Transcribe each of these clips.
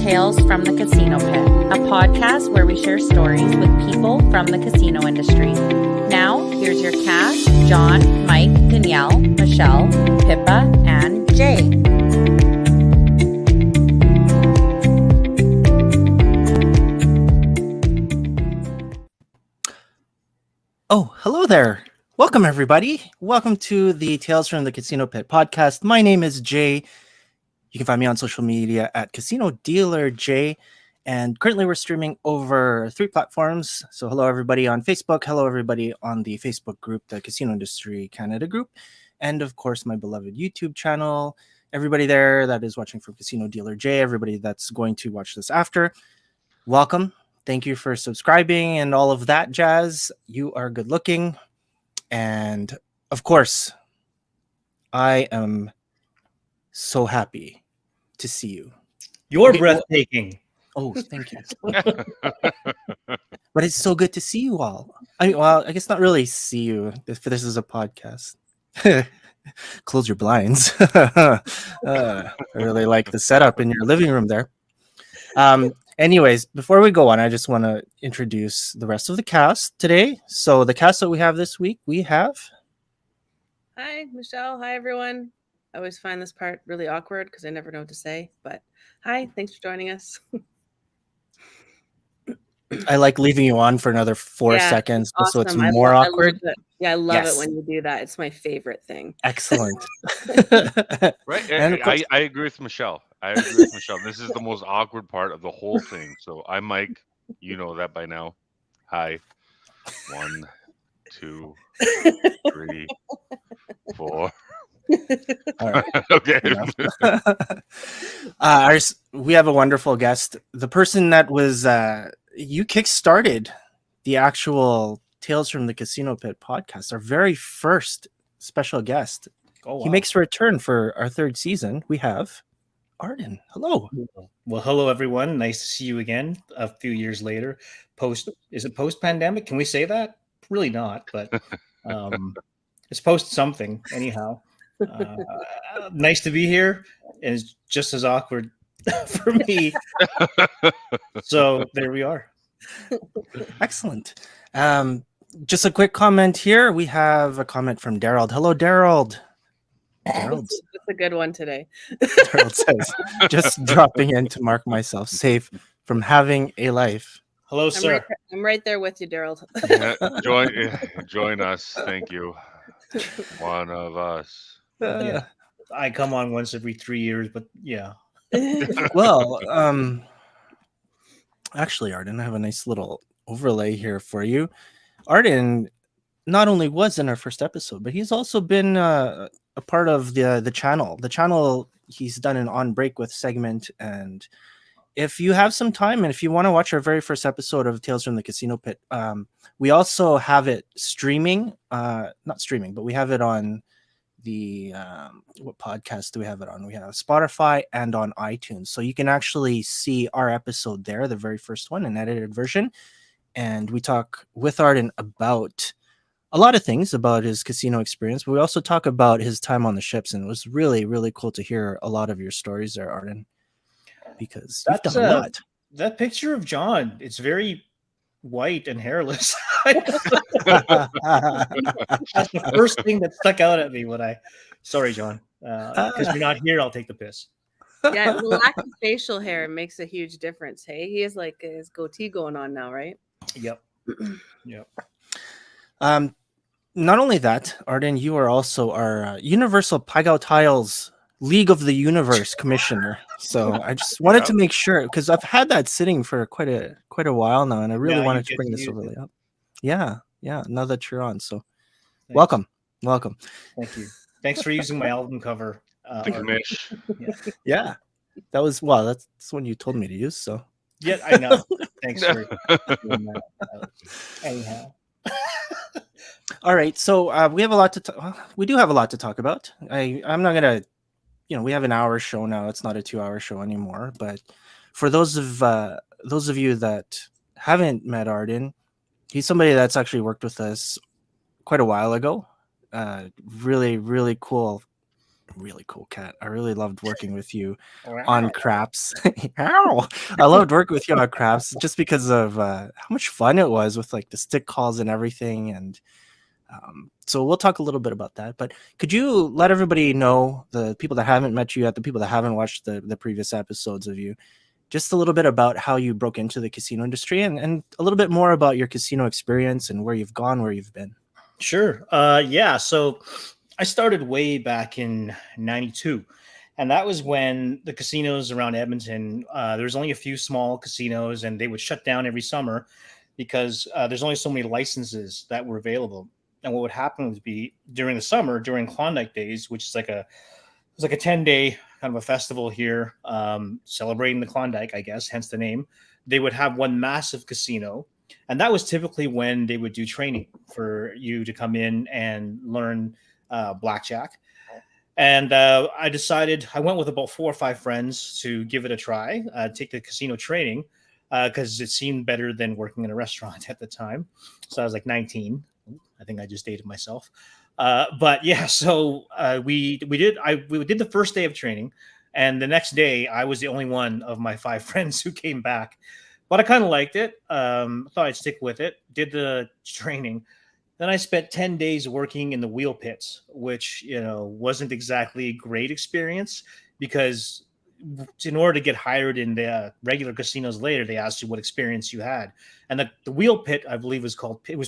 Tales from the Casino Pit, a podcast where we share stories with people from the casino industry. Now, here's your cast: John, Mike, Danielle, Michelle, Pippa, and Jay. Oh, hello there. Welcome, everybody. Welcome to the Tales from the Casino Pit podcast. My name is Jay. You can find me on social media at Casino Dealer J. And currently we're streaming over 3 platforms. So hello, everybody on Facebook. Hello, everybody on the Facebook group, the Casino Industry Canada group. And of course, my beloved YouTube channel. Everybody there that is watching from Casino Dealer J, everybody that's going to watch this after, welcome. Thank you for subscribing and all of that jazz. You are good looking. And of course, I am so happy to see you. You're breathtaking. Oh, thank you. But it's so good to see you all. I mean, well, I guess not really see you if this is a podcast. Close your blinds. I really like the setup in your living room there. Anyways, before we go on, I just want to introduce the rest of the cast today. So the cast that we have this week, we have... Hi, Michelle. Hi, everyone. I always find this part really awkward because I never know what to say. But hi, thanks for joining us. I like leaving you on for another 4 seconds, awesome. So it's more awkward. I love it when you do that. It's my favorite thing. Excellent. Right. And I agree with Michelle. This is the most awkward part of the whole thing. So I'm Mike. You know that by now. Hi. 1, 2, 3, 4. All right. Okay. We have a wonderful guest. The person that was you kickstarted the actual Tales from the Casino Pit podcast, our very first special guest. Oh, wow. He makes a return for our 3rd season. We have Arden. Hello. Well, hello, everyone. Nice to see you again a few years later. Is it post-pandemic? Can we say that? Really not, but it's post something anyhow. Nice to be here, and it's just as awkward for me. So there we are. Excellent. Just a quick comment here. We have a comment from Daryl. Hello, Daryl. That's a good one today. Daryl says, just dropping in to mark myself safe from having a life. Hello, sir. I'm right there with you, Daryl. Join us. Thank you. One of us. Yeah. I come on once every 3 years, but yeah. Well, actually, Arden, I have a nice little overlay here for you. Arden not only was in our first episode, but he's also been a part of the channel. The channel, he's done an On Break With segment. And if you have some time and if you want to watch our very first episode of Tales from the Casino Pit, we also have it streaming. Not streaming, but we have it on the what podcast do we have it on? We have Spotify and on iTunes. So you can actually see our episode there, the very first one, an edited version. And we talk with Arden about a lot of things about his casino experience, but we also talk about his time on the ships. And it was really, really cool to hear a lot of your stories there, Arden, because you've done a lot. That picture of John, it's very white and hairless. That's the first thing that stuck out at me when sorry, John, because you're not here, I'll take the piss. Yeah, lack of facial hair makes a huge difference. Hey, he has like his goatee going on now, right? Yep. Not only that, Arden, you are also our Universal Pygo Tiles League of the Universe commissioner. So I just wanted to make sure, because I've had that sitting for quite a while now, and I really wanted to bring this overlay up. Yeah. Now that you're on, so welcome. Thank you. Thanks for using my album cover. The commish. Yeah, that's one you told me to use. So yeah, I know. Thanks for doing that. Anyhow. All right, so we have a lot to we do have a lot to talk about. I'm not gonna, we have an hour show now. It's not a 2-hour show anymore. But for those of you that haven't met Arden, he's somebody that's actually worked with us quite a while ago. Really, really cool really cool cat. I really loved working with you on craps. Ow! I loved working with you on craps just because of how much fun it was with like the stick calls and everything. And so we'll talk a little bit about that. But could you let everybody know, the people that haven't met you yet, the people that haven't watched the previous episodes of you, just a little bit about how you broke into the casino industry and a little bit more about your casino experience and where you've gone, where you've been. Sure. Yeah. So I started way back in '92. And that was when the casinos around Edmonton, there was only a few small casinos and they would shut down every summer because there's only so many licenses that were available. And what would happen would be during the summer, during Klondike Days, which is like a 10-day kind of a festival here, celebrating the Klondike, I guess, hence the name. They would have one massive casino. And that was typically when they would do training for you to come in and learn blackjack. And I decided, I went with about 4 or 5 friends to give it a try, take the casino training, because it seemed better than working in a restaurant at the time. So I was like 19. I think I just dated myself. But yeah, so we did the first day of training. And the next day, I was the only one of my 5 friends who came back. But I kind of liked it. Thought I'd stick with it. Did the training. Then I spent 10 days working in the wheel pits, which, wasn't exactly a great experience because in order to get hired in the regular casinos later, they asked you what experience you had. And the wheel pit, I believe, was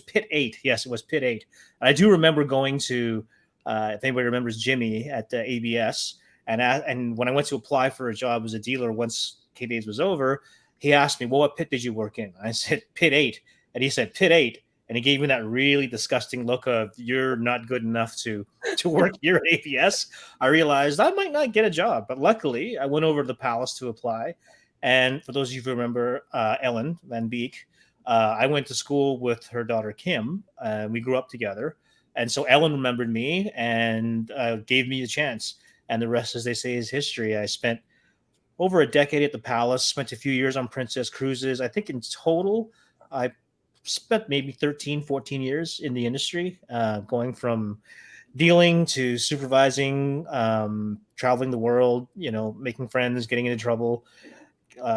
Pit 8. Yes, it was Pit 8. I do remember going to, if anybody remembers Jimmy at the ABS. And when I went to apply for a job as a dealer once K-Days was over, he asked me, well, what pit did you work in? I said, Pit 8. And he said, Pit 8. And he gave me that really disgusting look of, you're not good enough to work here at ABS. I realized I might not get a job. But luckily, I went over to the Palace to apply. And for those of you who remember Ellen Van Beek, I went to school with her daughter, Kim. We grew up together. And so Ellen remembered me and gave me a chance. And the rest, as they say, is history. I spent over a decade at the Palace, spent a few years on Princess Cruises. I think in total, I spent maybe 13, 14 years in the industry, going from dealing to supervising, traveling the world, making friends, getting into trouble,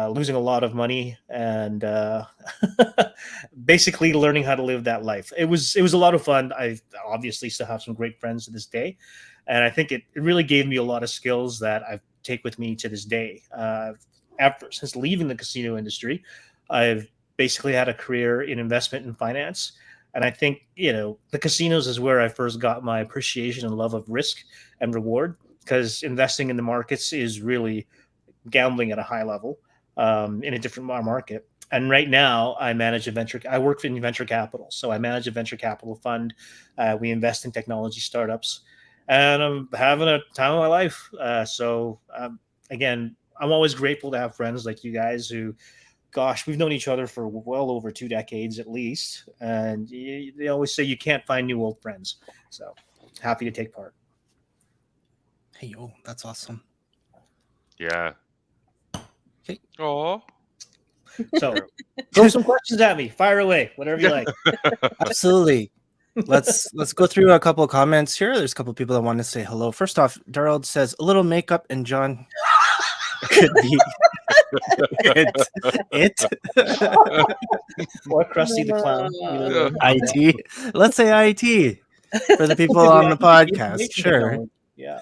losing a lot of money, and basically learning how to live that life. It was a lot of fun. I obviously still have some great friends to this day. And I think it really gave me a lot of skills that I take with me to this day. Since leaving the casino industry, I've basically had a career in investment and finance. And I think, the casinos is where I first got my appreciation and love of risk and reward, because investing in the markets is really gambling at a high level in a different market. And right now I work in venture capital. So I manage a venture capital fund. We invest in technology startups. And I'm having a time of my life. Again, I'm always grateful to have friends like you guys who, gosh, we've known each other for well over 2 decades at least. And they always say you can't find new old friends. So happy to take part. Hey, that's awesome. Yeah. Okay. Oh. So throw some questions at me. Fire away. Whatever you like. Absolutely. Let's go through a couple of comments here. There's a couple of people that want to say hello. First off, Darrell says a little makeup and John could be it. Or Krusty the Clown. IT. Let's say IT for the people on the podcast. Sure. Yeah.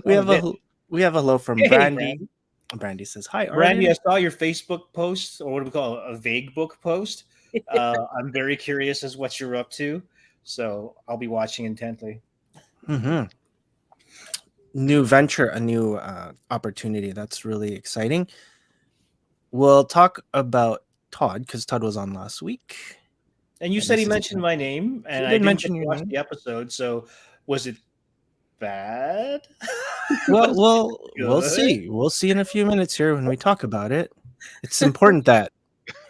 we have a hello from Brandy. Brandy says, hi, Arden. Brandy, I saw your Facebook post, or what do we call it? A vague book post. I'm very curious as what you're up to. So I'll be watching intently. Mm-hmm. New venture, a new opportunity. That's really exciting. We'll talk about Todd because Todd was on last week. And you said he mentioned my name, and I didn't watch the episode. So was it bad? Well, we'll see. We'll see in a few minutes here when we talk about it. It's important that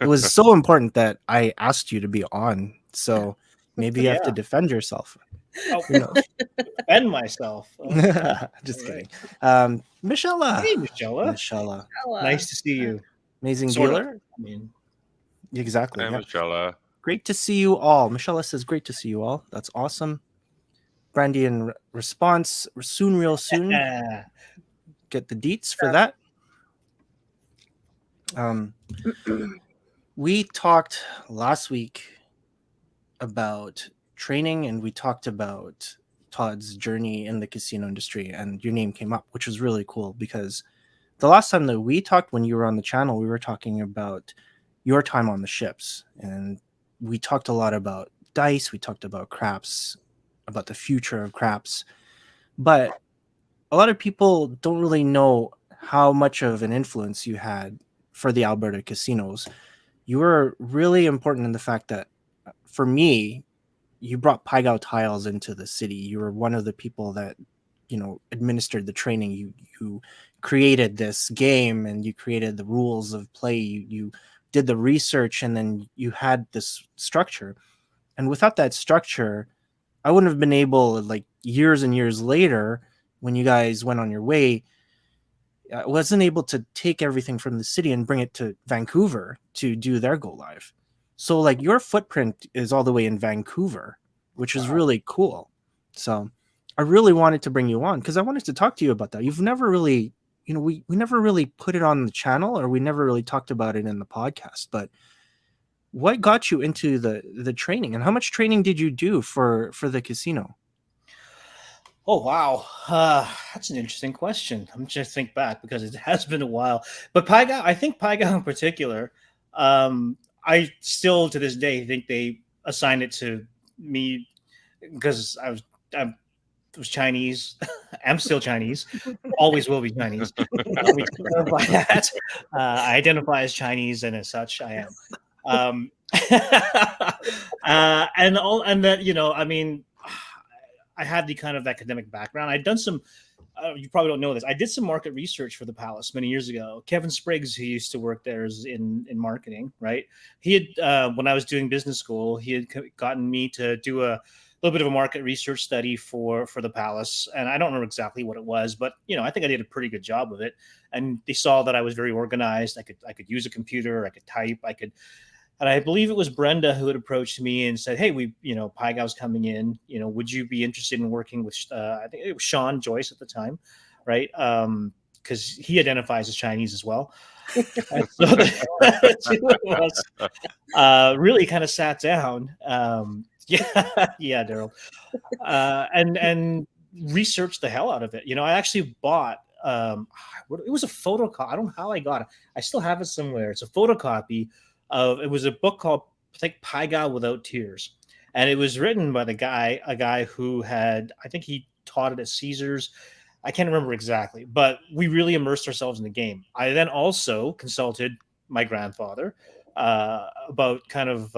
it was so important that I asked you to be on. So maybe you have to defend yourself. Oh, defend myself. Just kidding. Michelle. Hey, Michelle. Nice to see you. Amazing dealer. I mean, exactly. Hey, Michelle. Great to see you all. Michelle says, great to see you all. That's awesome. Brandian response real soon. Get the deets for that. We talked last week about training, and we talked about Todd's journey in the casino industry, and your name came up, which was really cool because the last time that we talked when you were on the channel, we were talking about your time on the ships, and we talked a lot about dice, we talked about craps, about the future of craps, but a lot of people don't really know how much of an influence you had for the Alberta casinos. You were really important in the fact that, for me, you brought Pygo tiles into the city. You were one of the people that, administered the training. You created this game, and you created the rules of play. You did the research, and then you had this structure. And without that structure, I wouldn't have been able, like years and years later, when you guys went on your way, I wasn't able to take everything from the city and bring it to Vancouver to do their go live. So like your footprint is all the way in Vancouver, which is really cool. So I really wanted to bring you on because I wanted to talk to you about that. You've never really, we never really put it on the channel, or we never really talked about it in the podcast, but what got you into the training, and how much training did you do for the casino? Oh, wow. That's an interesting question. I'm just think back because it has been a while. But Pygo, I think Pygo in particular, I still to this day think they assigned it to me because I was Chinese. I'm still Chinese. Always will be Chinese. Let me clarify that. I identify as Chinese, and as such, I am. And that, I mean, I had the kind of academic background. I'd done some, you probably don't know this, I did some market research for the Palace many years ago. Kevin Spriggs, who used to work there, is in marketing, right? He had, when I was doing business school, he had gotten me to do a little bit of a market research study for the Palace. And I don't remember exactly what it was, but, I think I did a pretty good job of it. And they saw that I was very organized. I could use a computer, I could type, and I believe it was Brenda who had approached me and said, "Hey, Pygo's coming in. Would you be interested in working with?" I think it was Sean Joyce at the time, right? Because he identifies as Chinese as well. And so the two of us really kind of sat down. Yeah, Daryl, and researched the hell out of it. I actually bought. It was a photocopy. I don't know how I got it. I still have it somewhere. It's a photocopy. It was a book called, I think, Pygo Without Tears, and it was written by a guy who had, I think he taught it at Caesars. I can't remember exactly, but we really immersed ourselves in the game. I then also consulted my grandfather about kind of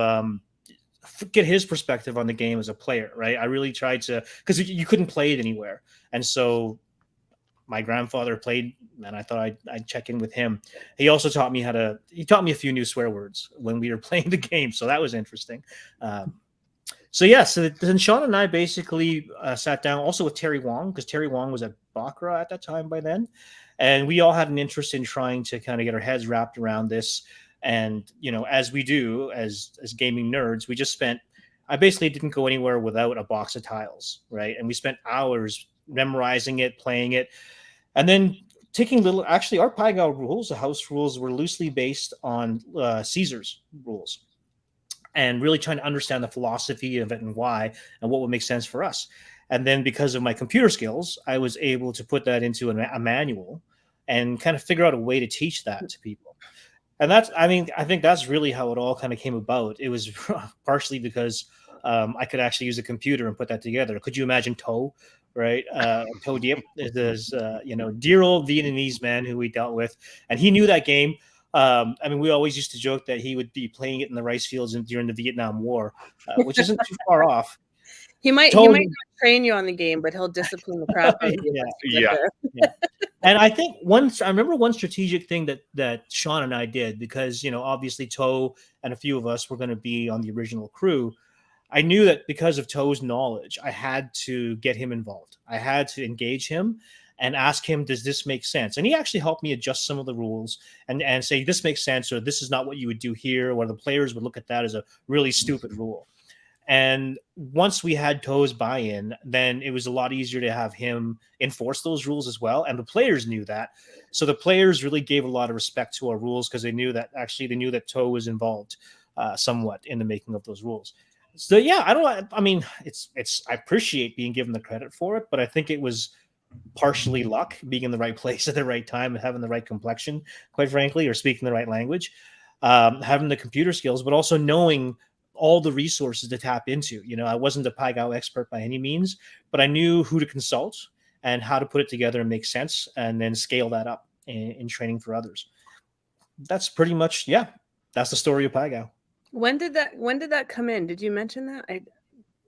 get his perspective on the game as a player, right? I really tried to, because you couldn't play it anywhere, and so my grandfather played, and I thought I'd check in with him. He also taught me he taught me a few new swear words when we were playing the game. So that was interesting. So then Sean and I basically sat down also with Terry Wong, because Terry Wong was at Baccarat at that time by then. And we all had an interest in trying to kind of get our heads wrapped around this. And, as we do as gaming nerds, I basically didn't go anywhere without a box of tiles, right? And we spent hours memorizing it, playing it. And then actually our Pygo rules, the house rules, were loosely based on Caesar's rules, and really trying to understand the philosophy of it and why, and what would make sense for us. And then because of my computer skills, I was able to put that into a manual and kind of figure out a way to teach that to people. And I think that's really how it all kind of came about. It was partially because I could actually use a computer and put that together. Could you imagine Toe? Right, Toe Diep is dear old Vietnamese man who we dealt with, and he knew that game. We always used to joke that he would be playing it in the rice fields during the Vietnam War, which isn't too far off. He might not train you on the game, but he'll discipline the crap out of you. Yeah. And I think I remember one strategic thing that Sean and I did, because obviously Toe and a few of us were going to be on the original crew. I knew that because of Toe's knowledge, I had to get him involved. I had to engage him and ask him, does this make sense? And he actually helped me adjust some of the rules and say, this makes sense, or this is not what you would do here, or the players would look at that as a really stupid rule. And once we had Todds buy-in, then it was a lot easier to have him enforce those rules as well. And the players knew that. So the players really gave a lot of respect to our rules because they knew that Todds was involved somewhat in the making of those rules. So yeah, I mean, I appreciate being given the credit for it, but I think it was partially luck, being in the right place at the right time and having the right complexion, quite frankly, or speaking the right language, having the computer skills, but also knowing all the resources to tap into. I wasn't a Pygo expert by any means, but I knew who to consult and how to put it together and make sense, and then scale that up in training for others. That's pretty much, that's the story of Pygo. When did that come in? Did you mention that?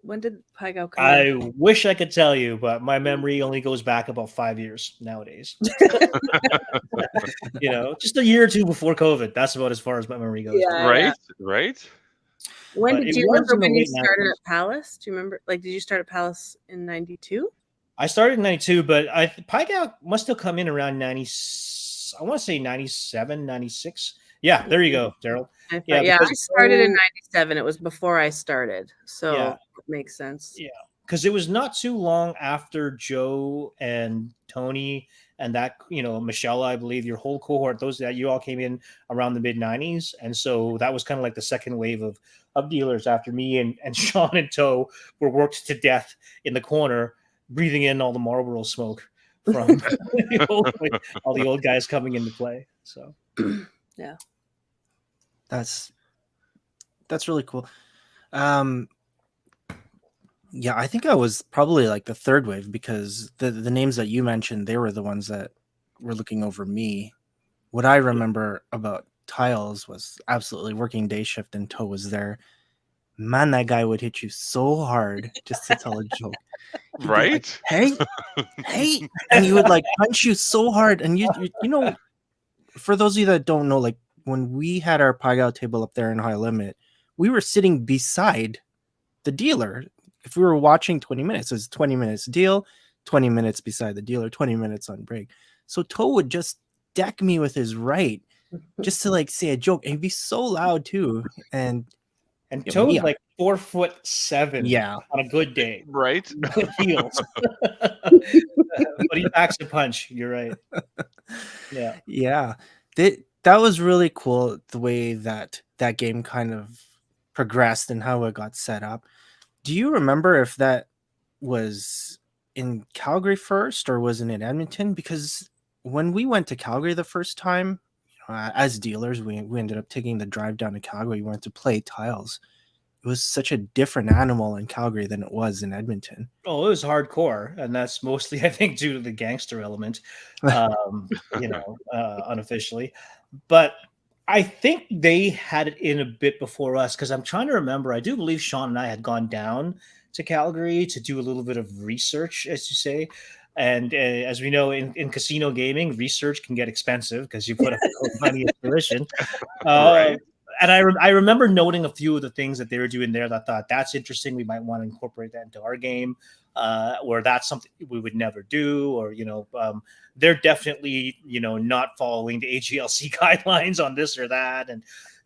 When did Pygo come in? I wish I could tell you, but my memory only goes back about 5 years nowadays. Just a year or two before COVID. That's about as far as my memory goes. Yeah, right. When did you remember when you started at Palace? Do you remember? Did you start at Palace in 92? I started in 92, but Pygo must have come in around 90. I want to say 97, 96. Yeah, there you go, Daryl. I started in 97. It was before I started, so it makes sense. Yeah, because it was not too long after Joe and Tony and that, Michelle, I believe, your whole cohort, those that you all came in around the mid 90s, and so that was kind of like the second wave of dealers after me and Sean and Toe were worked to death in the corner, breathing in all the Marlboro smoke from all the old guys coming into play. So yeah. That's really cool. Yeah, I think I was probably like the third wave because the names that you mentioned, they were the ones that were looking over me. What I remember about Tiles was absolutely working day shift and Toe was there. Man, that guy would hit you so hard just to tell a joke. Right? Like, hey, and he would like punch you so hard. And you know, for those of you that don't know, like when we had our Pygo table up there in High Limit, we were sitting beside the dealer. If we were watching 20 minutes, it was 20 minutes deal, 20 minutes beside the dealer, 20 minutes on break. So Toe would just deck me with his right just to like say a joke, and he'd be so loud too. And Toe's like 4'7" on a good day. Right. Heels. But he packs a punch. You're right. Yeah. Yeah. That was really cool, the way that game kind of progressed and how it got set up. Do you remember if that was in Calgary first or was it in Edmonton? Because when we went to Calgary the first time, as dealers, we ended up taking the drive down to Calgary. We went to play Tiles. It was such a different animal in Calgary than it was in Edmonton. Oh, it was hardcore, and that's mostly, I think, due to the gangster element, unofficially. But I think they had it in a bit before us, because I'm trying to remember. I do believe Sean and I had gone down to Calgary to do a little bit of research, as you say. And as we know, in casino gaming, research can get expensive because you put up money at tuition. Right. And I remember noting a few of the things that they were doing there that I thought, that's interesting. We might want to incorporate that into our game, or that's something we would never do. Or, they're definitely, not following the AGLC guidelines on this or that.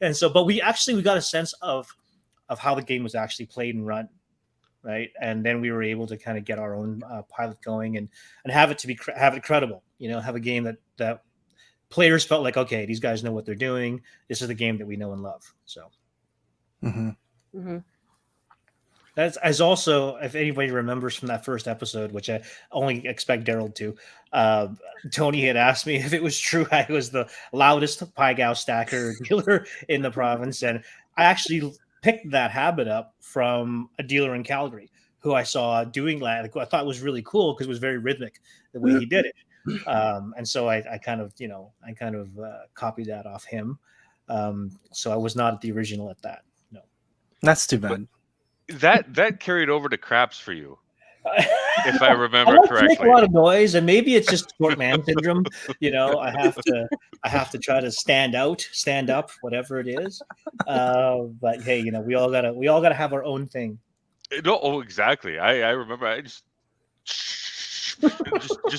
And so, but we got a sense of how the game was actually played and run. Right. And then we were able to kind of get our own pilot going and have it credible, have a game that players felt like, okay, these guys know what they're doing. This is the game that we know and love. So that's as also, if anybody remembers from that first episode, which I only expect Daryl to, Tony had asked me if it was true I was the loudest Pygo stacker dealer in the province. And I actually picked that habit up from a dealer in Calgary who I saw doing that. I thought it was really cool because it was very rhythmic the way he did it. And so I kind of copied that off him. So I was not the original at that. No, that's too bad. That carried over to craps for you, if I remember correctly. Make a lot of noise, and maybe it's just short man syndrome. I have to try to stand up, whatever it is. But hey, we all gotta have our own thing. No, exactly. I remember. I just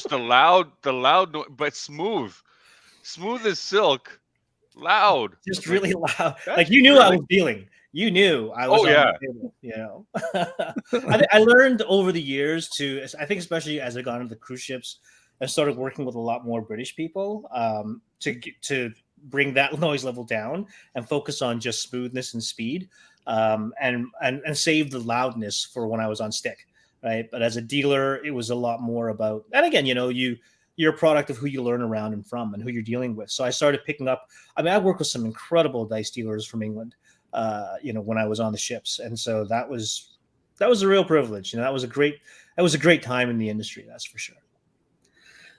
the loud noise, but smooth as silk, loud. Just really loud. Like you knew I was dealing. you knew I was on the table, you know. I learned over the years I think especially as I got into the cruise ships, I started working with a lot more British people to bring that noise level down and focus on just smoothness and speed, and save the loudness for when I was on stick, right? But as a dealer, it was a lot more about, and again, you know, you're a product of who you learn around and from and who you're dealing with. So I started picking up, I mean, I worked with some incredible dice dealers from England, you know, when I was on the ships. And so that was a real privilege. You know, that was a great time in the industry. That's for sure.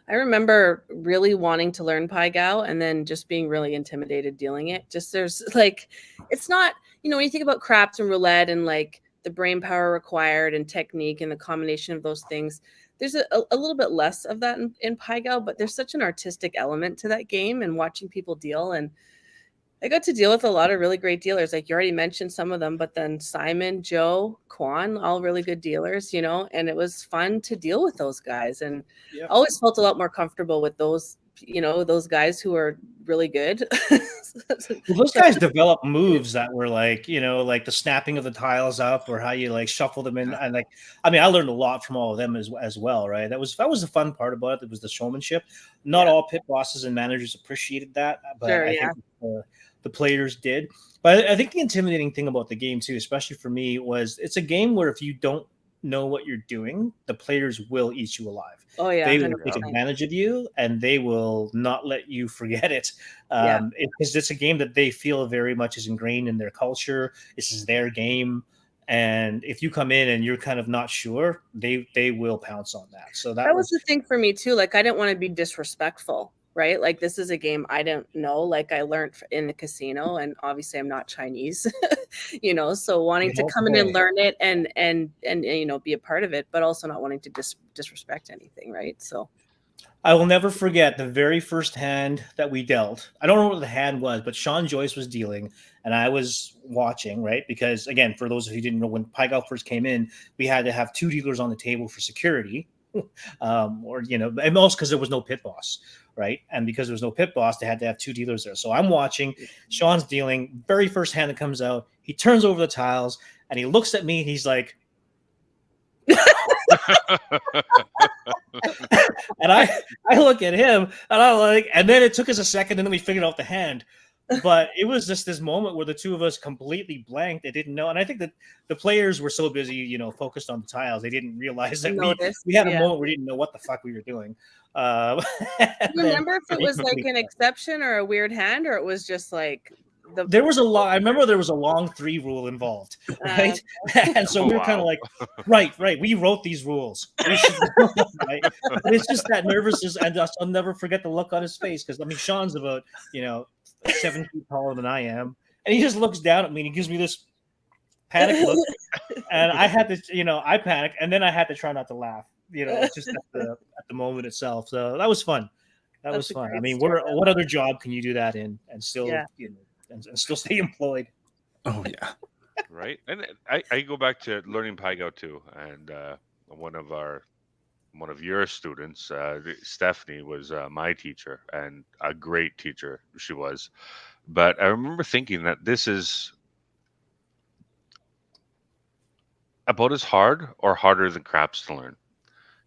I remember really wanting to learn Pygo and then just being really intimidated dealing it. Just there's like, it's not, you know, when you think about craps and roulette and like the brain power required and technique and the combination of those things, there's a little bit less of that in Pygo, but there's such an artistic element to that game and watching people deal. And I got to deal with a lot of really great dealers. Like you already mentioned some of them, but then Simon, Joe, Kwan, all really good dealers, you know, and it was fun to deal with those guys. And I always felt a lot more comfortable with those, you know, those guys who are really good. Well, those guys developed moves that were like, you know, like the snapping of the tiles up or how you like shuffle them in. And like, I mean, I learned a lot from all of them as well, right? That was the fun part about it. It was the showmanship. Not all pit bosses and managers appreciated that, but I think the players did. But I think the intimidating thing about the game too, especially for me, was it's a game where if you don't know what you're doing, the players will eat you alive. Oh yeah, they will take advantage of you and they will not let you forget it. Because it's a game that they feel very much is ingrained in their culture. This is their game. And if you come in and you're kind of not sure, they will pounce on that. So that was the thing for me too. Like I didn't want to be disrespectful, right? Like this is a game I didn't know. Like I learned in the casino, and obviously I'm not Chinese, you know. So wanting to come in and learn it and you know be a part of it, but also not wanting to disrespect anything, right? So I will never forget the very first hand that we dealt. I don't know what the hand was, but Sean Joyce was dealing, and I was watching, right? Because again, for those of you who didn't know, when Pygo first came in, we had to have 2 dealers on the table for security, or you know, and also because there was no pit boss, right? And because there was no pit boss, they had to have 2 dealers there. So I'm watching. Sean's dealing. Very first hand that comes out, he turns over the tiles and he looks at me and he's like. And I look at him and I'm like, and then it took us a second and then we figured out the hand. But it was just this moment where the two of us completely blanked. They didn't know. And I think that the players were so busy, you know, focused on the tiles. They didn't realize that we had a moment where we didn't know what the fuck we were doing. Do you remember if it was like an exception or a weird hand, or it was just like there was a lot. I remember there was a long 3 rule involved, right? And so we were kind of like, right. We wrote these rules. Right? But it's just that nervousness, and I'll never forget the look on his face because I mean, Sean's about 7 feet taller than I am, and he just looks down at me and he gives me this panic look, and I had to, I panicked, and then I had to try not to laugh, just at the moment itself. So that was fun. That was fun. I mean, what other job can you do that in and still, and still stay employed? Oh yeah, right. And I go back to learning Pygo too, and one of your students, Stephanie, was my teacher, and a great teacher she was. But I remember thinking that this is about as hard or harder than craps to learn.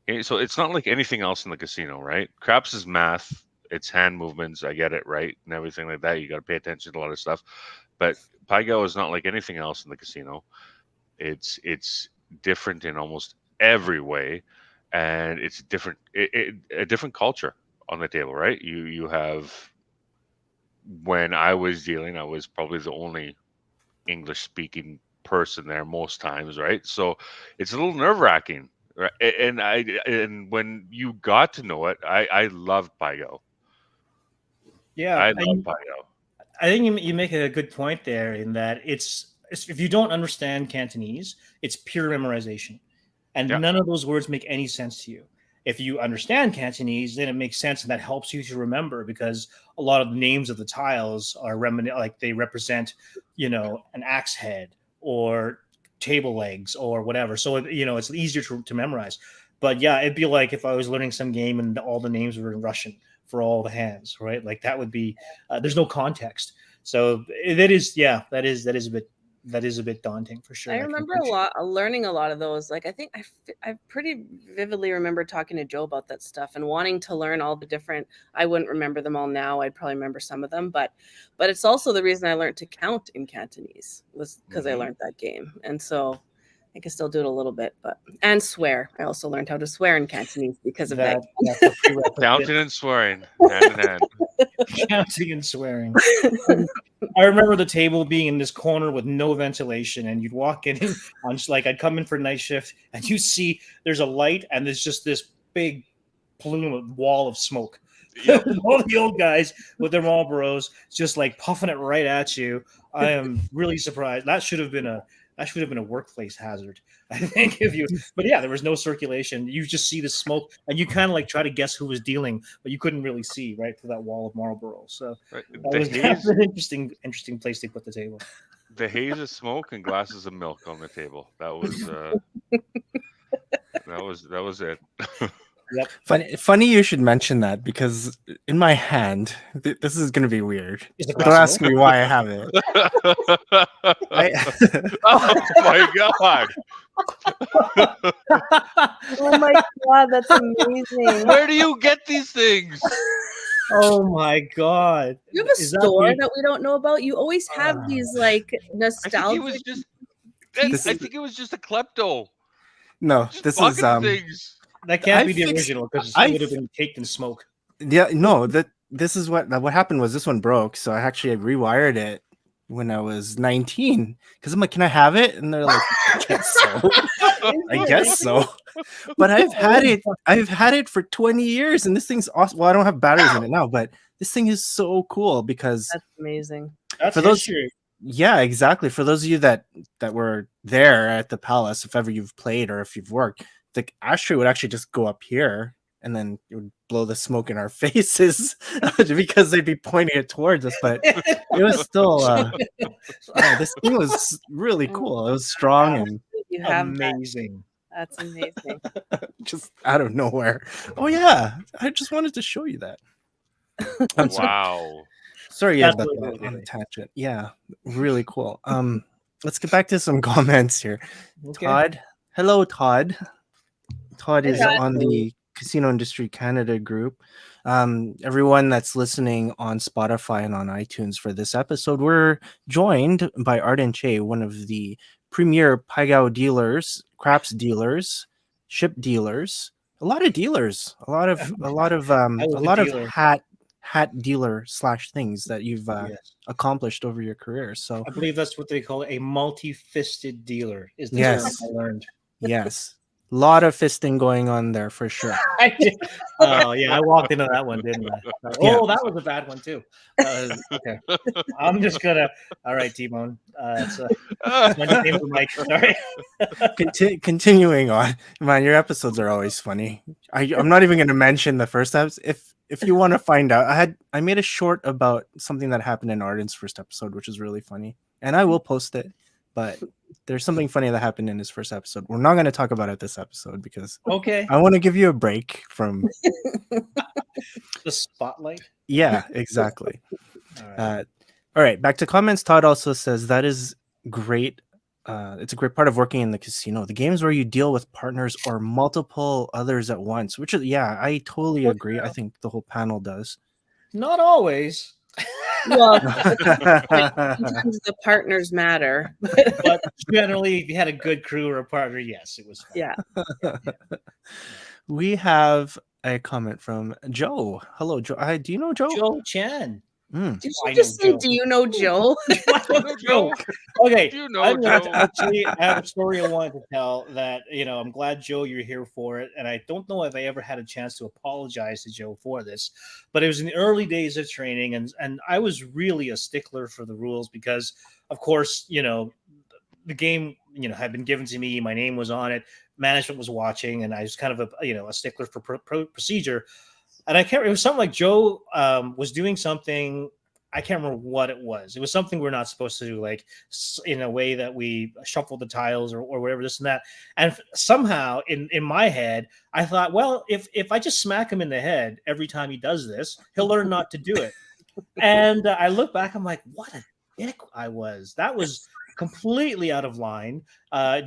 Okay, so it's not like anything else in the casino, right? Craps is math, it's hand movements, I get it, right? And everything like that. You got to pay attention to a lot of stuff. But Pygo is not like anything else in the casino. It's different in almost every way, and it's different, a different culture on the table, right? You have, when I was dealing, I was probably the only English speaking person there most times, right? So it's a little nerve-wracking, right? And when you got to know it, I loved Pygo. Yeah, I love Pygo. I think you make a good point there in that it's if you don't understand Cantonese, it's pure memorization, and none of those words make any sense to you. If you understand Cantonese, then it makes sense, and that helps you to remember because a lot of the names of the tiles are like they represent, an axe head or table legs or whatever. So it's easier to memorize. But yeah, it'd be like if I was learning some game and all the names were in Russian for all the hands, right? Like that would be there's no context. So that is a bit that is a bit daunting for sure. I remember learning a lot of those. Like, I think I pretty vividly remember talking to Joe about that stuff and wanting to learn all the different. I wouldn't remember them all now. I'd probably remember some of them, but it's also the reason I learned to count in Cantonese was because I learned that game, and so I can still do it a little bit, and swear. I also learned how to swear in Cantonese because of that. Counting and swearing, hand in hand. Counting and swearing. I remember the table being in this corner with no ventilation, and you'd walk in on like I'd come in for night shift, and you see there's a light, and there's just this big plume of wall of smoke. Yep. All the old guys with their Marlboros just like puffing it right at you. I am really surprised. That should have been a workplace hazard, I think. But yeah, there was no circulation. You just see the smoke, and you kind of like try to guess who was dealing, but you couldn't really see right through that wall of Marlboro. So that was an interesting place to put the table. The haze of smoke and glasses of milk on the table. That was that was it. Yep. Funny you should mention that, because in my hand, this is going to be weird. Don't ask me why I have it. Oh my god! Oh my god, that's amazing. Where do you get these things? Oh my god! You have a store that we don't know about. You always have these like nostalgic. I think it was just a klepto. No, this is things. That can't be the original, because it would have been caked in smoke. Yeah, no, this is what happened was this one broke, so I rewired it when I was 19, because I'm like, can I have it? And they're like, I guess so. But I've had it for 20 years, and this thing's awesome. Well, I don't have batteries in it now, but this thing is so cool because that's amazing. That's for those history. Yeah, exactly. For those of you that were there at the Palace, if ever you've played or if you've worked, the ashtray would actually just go up here, and then it would blow the smoke in our faces because they'd be pointing it towards us. But it was still this thing was really cool. It was strong and amazing. That's amazing. Just out of nowhere. Oh yeah, I just wanted to show you that. Wow. Sorry, about that on a tangent. Yeah, really cool. Let's get back to some comments here. Okay. Todd, hello, Todd. Todd is on the Casino Industry Canada group. Everyone that's listening on Spotify and on iTunes for this episode, we're joined by Arden Tse, one of the premier Pygo dealers, craps dealers, ship dealers, a lot of dealers, a lot of hat dealer / things that you've accomplished over your career. So I believe that's what they call a multi-fisted dealer. Is the term I learned? Yes. A lot of fisting going on there for sure. Oh yeah, I walked into that one, didn't I? Oh, that was a bad one too. Okay, I'm just gonna. All right, T-Bone. It's my name for Mike. Sorry. Continuing on, man, your episodes are always funny. I'm not even gonna mention the first episode. If you want to find out, I made a short about something that happened in Arden's first episode, which is really funny, and I will post it. But there's something funny that happened in his first episode. We're not going to talk about it this episode because I want to give you a break from the spotlight. Yeah, exactly. All right. Back to comments. Todd also says that is great. It's a great part of working in the casino. The games where you deal with partners or multiple others at once, which is, I totally agree. I think the whole panel does. Not always. Well, sometimes the partners matter, but generally, if you had a good crew or a partner, yes, it was fun. Yeah. We have a comment from Joe. Hello, Joe. Do you know Joe? Joe Chen. Did you just say, do you know Joe? Joe. Okay. Do you know Joe? Actually, I have a story I wanted to tell that, I'm glad, Joe, you're here for it. And I don't know if I ever had a chance to apologize to Joe for this, but it was in the early days of training. And I was really a stickler for the rules because, of course, the game, had been given to me. My name was on it. Management was watching. And I was kind of a stickler for procedure. And I can't. It was something like Joe was doing something. I can't remember what it was. It was something we're not supposed to do, like in a way that we shuffle the tiles or whatever, this and that. And somehow in my head, I thought, well, if I just smack him in the head every time he does this, he'll learn not to do it. And I look back, I'm like, what a dick I was. That was completely out of line.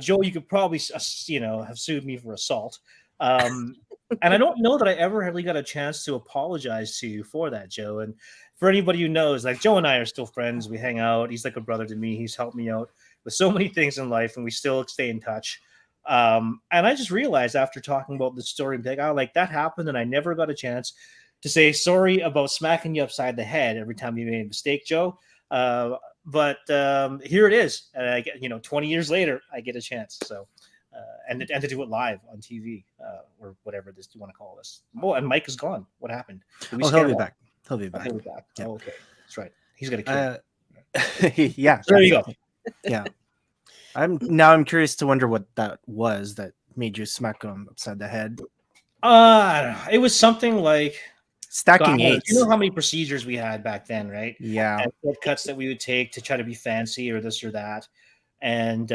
Joe, you could probably, have sued me for assault. And I don't know that I ever really got a chance to apologize to you for that, Joe. And for anybody who knows, like Joe and I are still friends. We hang out. He's like a brother to me. He's helped me out with so many things in life, and we still stay in touch. And I just realized after talking about this story, like that happened, and I never got a chance to say sorry about smacking you upside the head every time you made a mistake, Joe. But here it is. And I get, 20 years later, I get a chance. So, and to do it live on TV or whatever this you want to call this. Oh, and Mike is gone. What happened? He'll be back. He'll be back. Yeah. Oh, okay, that's right. He's got a kid. Yeah. There you go. Yeah. I'm curious to wonder what that was that made you smack him upside the head. I don't know. It was something like stacking eights. You know how many procedures we had back then, right? Yeah. And shortcuts that we would take to try to be fancy or this or that. And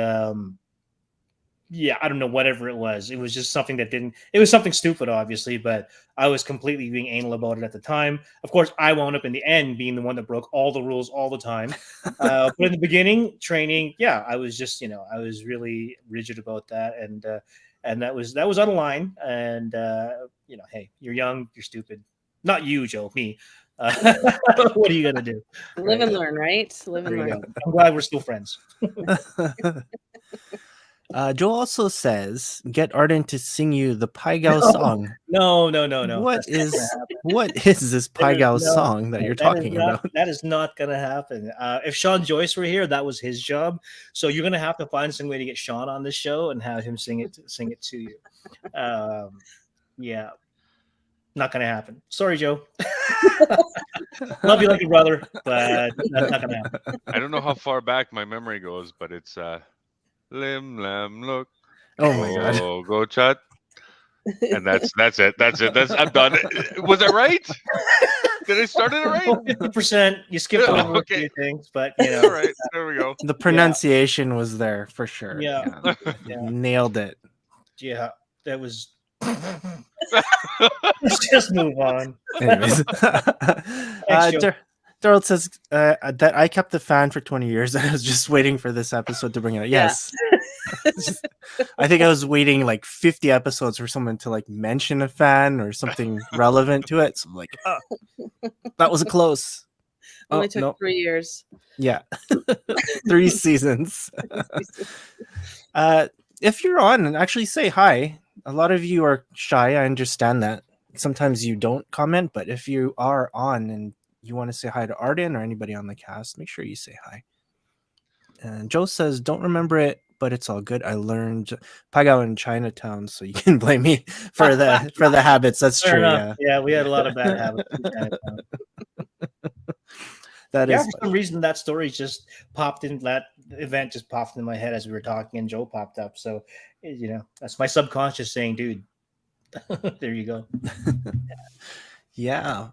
I don't know, whatever it was. It was just something it was something stupid, obviously, but I was completely being anal about it at the time. Of course, I wound up in the end being the one that broke all the rules all the time. But in the beginning, training, I was just, I was really rigid about that. And that was out of line. And, hey, you're young, you're stupid. Not you, Joe, me. What are you going to do? Live and learn, right? Live and learn. I'm glad we're still friends. Joe also says, get Arden to sing you the Pygo song. No. What is this Pygo song that you're talking about? That is not going to happen. If Sean Joyce were here, that was his job. So you're going to have to find some way to get Sean on this show and have him sing it to you. Not going to happen. Sorry, Joe. Love you like your brother, but that's not going to happen. I don't know how far back my memory goes, but it's Lim Lam look. Oh my god. Oh, go chat. And that's it. I'm done. Was it right? Did I start it right? 50%. You skipped over a few things, but all right. There we go. The pronunciation was there for sure. Yeah. Nailed it. Yeah. That was let's just move on. Anyways. Daryl says that I kept the fan for 20 years and I was just waiting for this episode to bring it up. Yes. I think I was waiting like 50 episodes for someone to like mention a fan or something relevant to it. So I'm like, that was close. Only took 3 years. Yeah. 3 seasons. If you're on, and actually say hi. A lot of you are shy. I understand that. Sometimes you don't comment, but if you are on and you want to say hi to Arden or anybody on the cast, make sure you say hi. And Joe says, don't remember it, but it's all good. I learned Pygo in Chinatown, so you can blame me for the habits. That's Fair true. Enough. Yeah, we had a lot of bad habits in Chinatown. For some reason that story just popped in. That event just popped in my head as we were talking, and Joe popped up. So, that's my subconscious saying, "Dude, there you go." Yeah.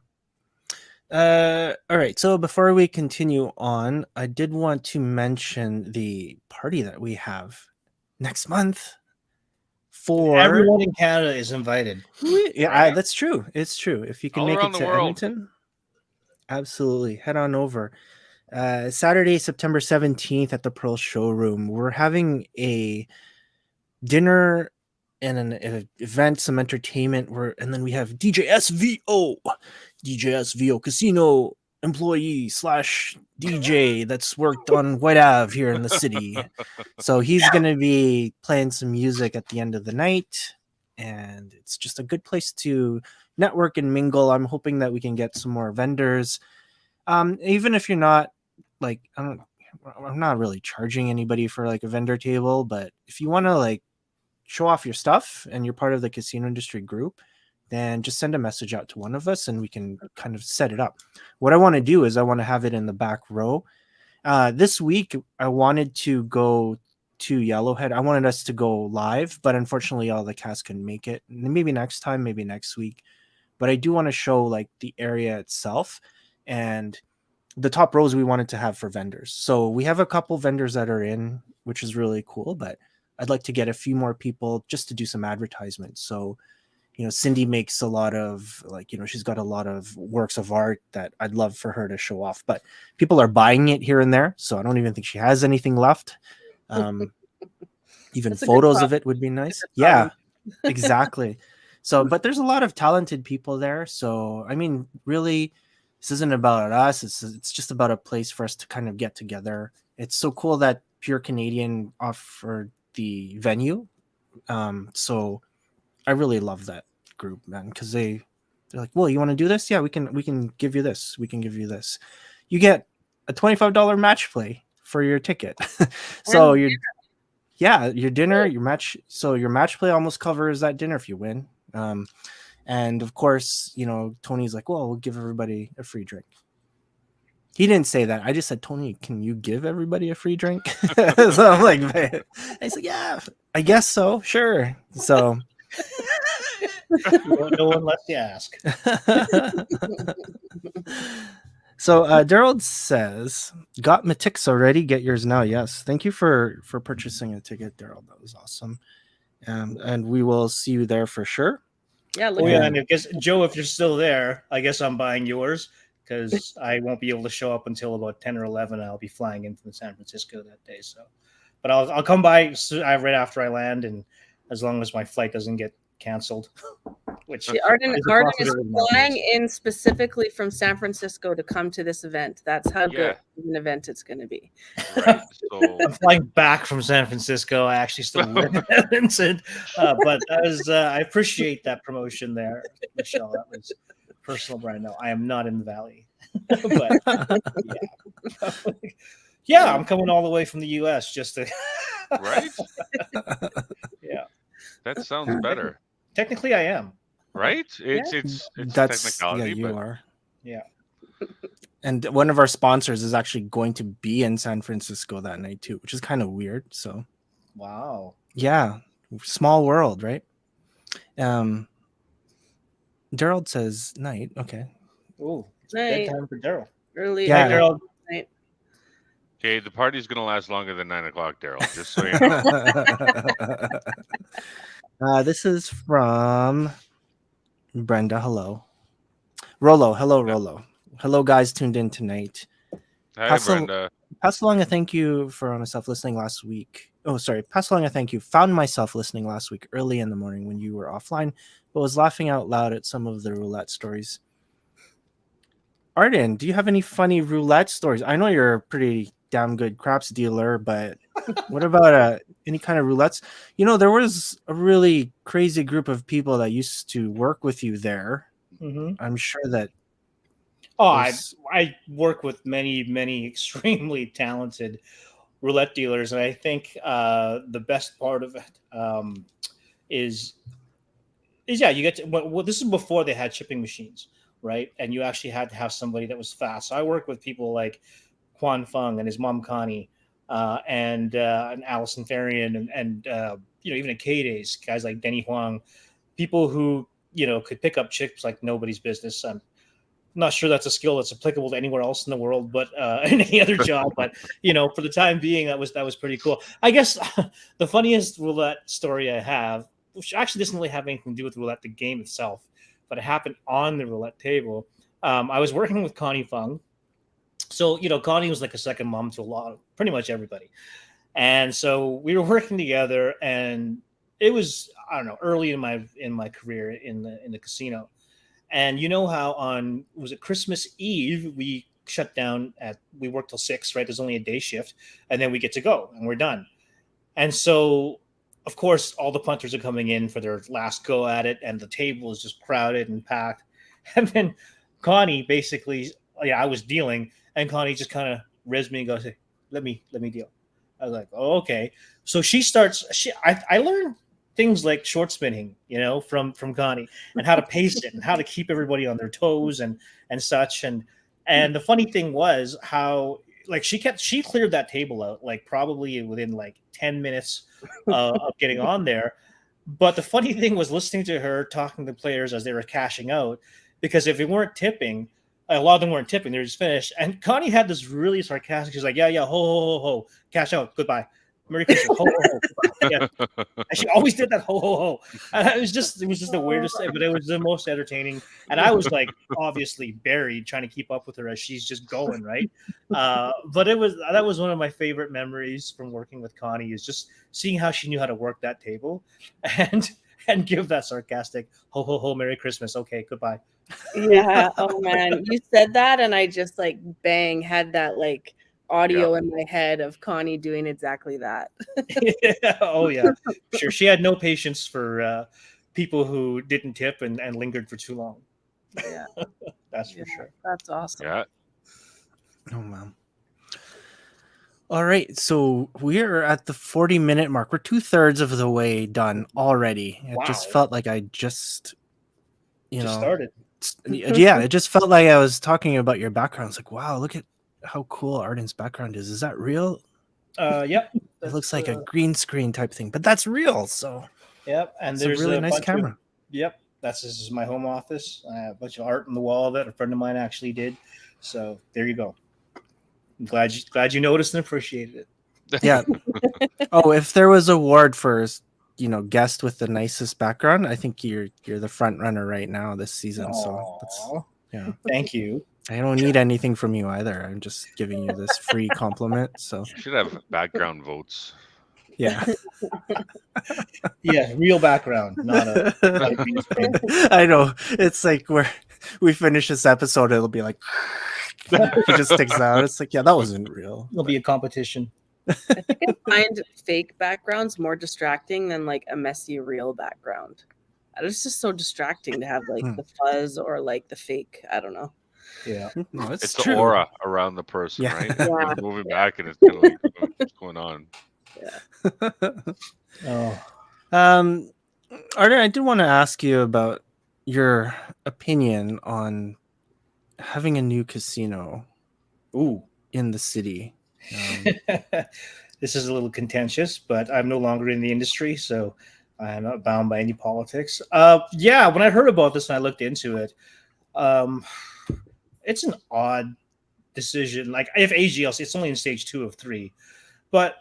All right. So before we continue on, I did want to mention the party that we have next month. For everyone in Canada is invited. Yeah, that's true. It's true. If you can all make it to Edmonton, absolutely head on over. Saturday, September 17th at the Pearl Showroom. We're having a dinner and an event, some entertainment. And then we have DJ SVO Casino employee / DJ that's worked on White Ave here in the city. So he's going to be playing some music at the end of the night. And it's just a good place to network and mingle. I'm hoping that we can get some more vendors. Even if you're not like, I'm not really charging anybody for like a vendor table, but if you want to like show off your stuff and you're part of the casino industry group, then just send a message out to one of us and we can kind of set it up. What I want to do is I want to have it in the back row. This week, I wanted to go to Yellowhead. I wanted us to go live, but unfortunately all the cast couldn't make it. Maybe next time, maybe next week. But I do want to show like the area itself and the top rows we wanted to have for vendors. So we have a couple vendors that are in, which is really cool, but I'd like to get a few more people just to do some advertisements. So Cindy makes a lot of she's got a lot of works of art that I'd love for her to show off, but people are buying it here and there, so I don't even think she has anything left. Even photos of it would be nice. Yeah, exactly. So, but there's a lot of talented people there. So, I mean, really, this isn't about us. It's just about a place for us to kind of get together. It's so cool that Pure Canadian offered the venue. So I really love that group, man, because they're like, well, you want to do this? Yeah, we can give you this. We can give you this. You get a $25 match play for your ticket. So your dinner, your match. So your match play almost covers that dinner if you win. And of course, Tony's like, well, we'll give everybody a free drink. He didn't say that. I just said, Tony, can you give everybody a free drink? So I'm like, man. He's like, yeah, I guess so. Sure. So no one lets you ask. So Daryl says, got my tickets already? Get yours now. Yes. Thank you for purchasing a ticket, Daryl. That was awesome. And we will see you there for sure. Yeah. And I guess, Joe, if you're still there, I guess I'm buying yours, because I won't be able to show up until about 10 or 11. I'll be flying in from San Francisco that day. So, but I'll come by right after I land, and as long as my flight doesn't get canceled. Which Arden is flying in specifically from San Francisco to come to this event. That's how good an event it's going to be. Right, so I'm flying back from San Francisco. I actually still live in Edmonton, but I appreciate that promotion there, Michelle. That was personal brand. No, I am not in the Valley, but yeah, I'm coming all the way from the U.S. just to right. Yeah, that sounds better. Technically, I am. Right? It's That's technicality, you but are. Yeah. And one of our sponsors is actually going to be in San Francisco that night too, which is kind of weird. So, wow. Yeah, small world, right? Daryl says night. Okay. Oh, it's night. bedtime for Daryl. Early. Yeah. Daryl. Night. Okay, the party's gonna last longer than 9 o'clock, Daryl. Just so you know. This is from Brenda. Hello. Rollo. Hello, Rollo. Hello, guys tuned in tonight. Hi, Brenda. Pass along a thank you for myself listening last week. Oh, sorry. Pass along a thank you. Found myself listening last week early in the morning when you were offline, but was laughing out loud at some of the roulette stories. Arden, do you have any funny roulette stories? I know you're a pretty damn good craps dealer, but what about any kind of roulettes? There was a really crazy group of people that used to work with you there. Mm-hmm. I'm sure that. Oh, I work with many extremely talented roulette dealers, and I think the best part of it is you get to. Well, this is before they had shipping machines, right? And you actually had to have somebody that was fast. So I work with people like Quan Fung and his mom Connie, and Allison Therian, and even at K-Days, guys like Denny Huang, people who could pick up chips like nobody's business. I'm not sure that's a skill that's applicable to anywhere else in the world, but in any other job. But for the time being, that was pretty cool. I guess the funniest roulette story I have, which actually doesn't really have anything to do with roulette, the game itself, but it happened on the roulette table. I was working with Connie Fung. So, Connie was like a second mom to pretty much everybody. And so we were working together, and it was, I don't know, early in my career in the casino. And how was it Christmas Eve, we shut down we work till 6, right? There's only a day shift, and then we get to go and we're done. And so, of course, all the punters are coming in for their last go at it, and the table is just crowded and packed. And then Connie basically, I was dealing, and Connie just kind of rizzed me and goes, "Hey, let me deal." I was like, "Oh, okay." So she starts. I learned things like short spinning, from Connie, and how to pace it and how to keep everybody on their toes and such. And the funny thing was how she cleared that table out probably within 10 minutes of getting on there. But the funny thing was listening to her talking to players as they were cashing out, because if they weren't tipping, a lot of them weren't tipping, they were just finished. And Connie had this really sarcastic, she's like, yeah, ho, cash out, goodbye. Merry Christmas, ho ho ho. Yeah. And she always did that ho ho ho. And it was just the weirdest thing, but it was the most entertaining. And I was like obviously buried trying to keep up with her as she's just going, right? But that was one of my favorite memories from working with Connie, is just seeing how she knew how to work that table and give that sarcastic ho ho ho, Merry Christmas. Okay, goodbye. Yeah. Oh man, you said that, and I just like bang had that like audio in my head of Connie doing exactly that. Yeah. Oh yeah, sure. She had no patience for people who didn't tip and lingered for too long. Yeah, That's for sure. That's awesome. Yeah. Oh man. All right, so we're at the 40-minute mark. We're 2/3 of the way done already. It just Wow. felt like I just started. Yeah, it just felt like I was talking about your background. It's like, wow, look at how cool Arden's background is. Is that real? Yep. It looks like a green screen type thing, but that's real. So Yep, and it's there's a really nice bunch camera. Yep, this is my home office. I have a bunch of art on the wall that a friend of mine actually did. So there you go. I'm glad you noticed and appreciated it. Yeah. Oh, if there was an award for guest with the nicest background, I think you're the front runner right now this season. So that's, thank you. I don't need anything from you either. I'm just giving you this free compliment. So You should have background votes. yeah. Yeah, real background, not a green screen. I know. It's like where we finish this episode, it'll be like he just sticks out. It's like, yeah, that wasn't real. It'll be a competition. I think I find fake backgrounds more distracting than like a messy real background. It's just so distracting to have like the fuzz or like the fake. I don't know. Yeah, no, It's true. the aura around the person, Yeah. right? Yeah. You're moving back, and it's kind of like, what's going on? Oh, Arden, I did want to ask you about your opinion on having a new casino in the city. This is a little contentious, but I'm no longer in the industry, so I'm not bound by any politics. Yeah, when I heard about this and I looked into it, it's an odd decision. Like if AGLC, it's only in stage 2 of 3, but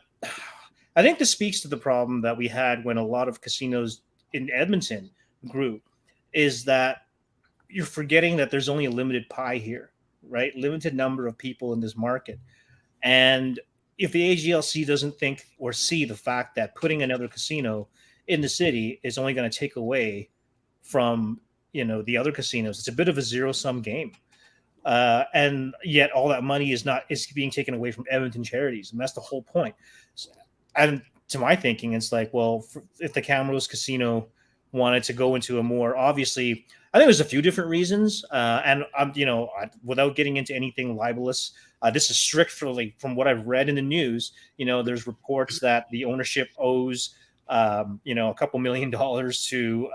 I think this speaks to the problem that we had when a lot of casinos in Edmonton grew, is that you're forgetting that there's only a limited pie here, right? Limited number of people in this market. And if the AGLC doesn't think or see the fact that putting another casino in the city is only going to take away from, the other casinos, it's a bit of a zero-sum game. And yet all that money is being taken away from Edmonton Charities. And that's the whole point. And to my thinking, it's like, well, if the Camrose Casino wanted to go into a more, obviously, I think there's a few different reasons. And I'm, without getting into anything libelous, this is strictly from what I've read in the news. There's reports that the ownership owes, a couple $1 million to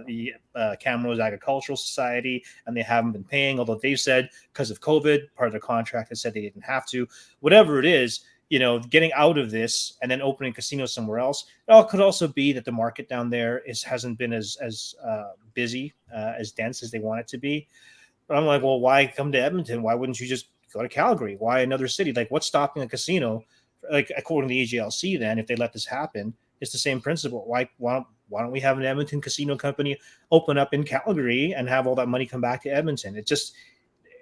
the Camrose Agricultural Society, and they haven't been paying, although they've said because of COVID, part of their contract has said they didn't have to. Whatever it is, getting out of this and then opening casinos somewhere else. It could also be that the market down there hasn't been as busy, as dense as they want it to be. But I'm like, well, why come to Edmonton? Why wouldn't you just go to Calgary? Why another city? Like, what's stopping a casino? Like, according to the AGLC, then, if they let this happen, it's the same principle. Why don't we have an Edmonton casino company open up in Calgary and have all that money come back to Edmonton?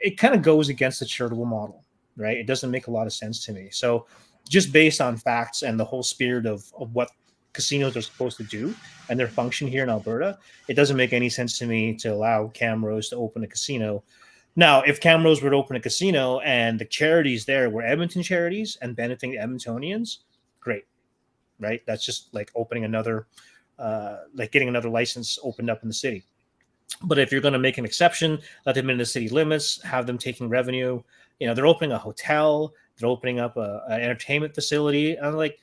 It kind of goes against the charitable model. Right? It doesn't make a lot of sense to me. So just based on facts and the whole spirit of what casinos are supposed to do and their function here in Alberta, it doesn't make any sense to me to allow Camrose to open a casino. Now, if Camrose were to open a casino and the charities there were Edmonton charities and benefiting Edmontonians, great, right? That's just like opening another, like getting another license opened up in the city. But if you're going to make an exception, let them in the city limits, have them taking revenue. They're opening a hotel, they're opening up an entertainment facility. And I'm like,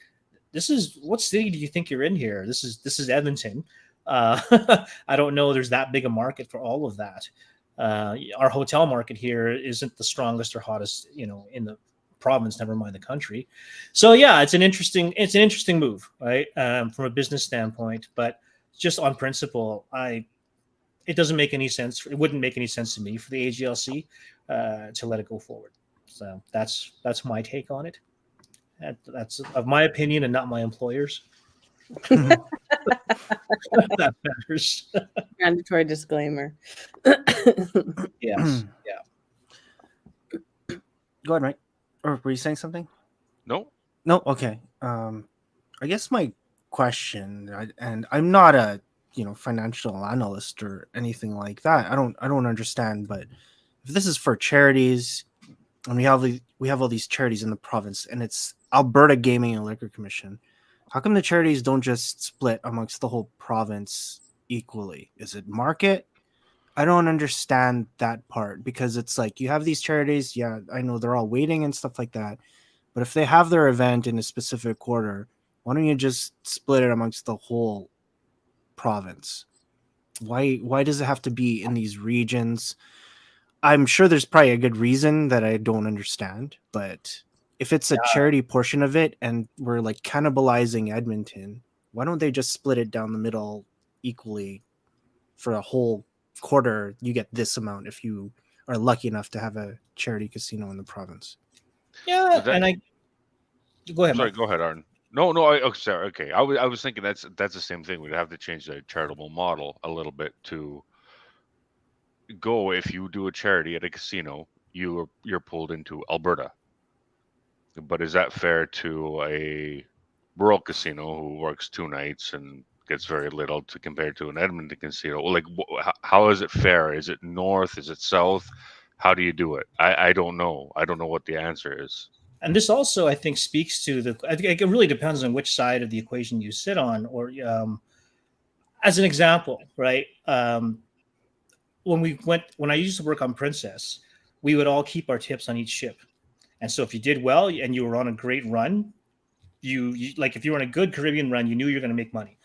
what city do you think you're in here? This is Edmonton. I don't know. There's that big a market for all of that. Our hotel market here isn't the strongest or hottest, in the province, never mind the country. So yeah, it's an interesting move, right? From a business standpoint, but just on principle, it doesn't make any sense. It wouldn't make any sense to me for the AGLC to let it go forward. So that's my take on it. That's of my opinion and not my employer's. That matters. Mandatory disclaimer. Yes. Yeah. Go ahead, Mike. Or were you saying something? No. Okay. I guess my question, and I'm not a financial analyst or anything like that. I don't understand. But if this is for charities, and we have all these charities in the province, and it's Alberta Gaming and Liquor Commission, how come the charities don't just split amongst the whole province equally? Is it market? I don't understand that part, because it's like you have these charities. Yeah, I know they're all waiting and stuff like that. But if they have their event in a specific quarter, why don't you just split it amongst the whole province? Why does it have to be in these regions? I'm sure there's probably a good reason that I don't understand, but if it's a charity portion of it and we're like cannibalizing Edmonton, why don't they just split it down the middle equally for a whole quarter? You get this amount if you are lucky enough to have a charity casino in the province. Yeah, and I go ahead. Sorry, Mike. go ahead, Arden. No, sorry. Okay, I was thinking that's the same thing. We'd have to change the charitable model a little bit to go. If you do a charity at a casino, you're pulled into Alberta. But is that fair to a rural casino who works 2 nights and gets very little to compare to an Edmonton casino? Like, how is it fair? Is it north? Is it south? How do you do it? I don't know. I don't know what the answer is. And this also, I think, speaks to I think it really depends on which side of the equation you sit on. Or, as an example, right? When I used to work on Princess, we would all keep our tips on each ship. And so if you did well and you were on a great run, you like if you were on a good Caribbean run, you knew you were going to make money.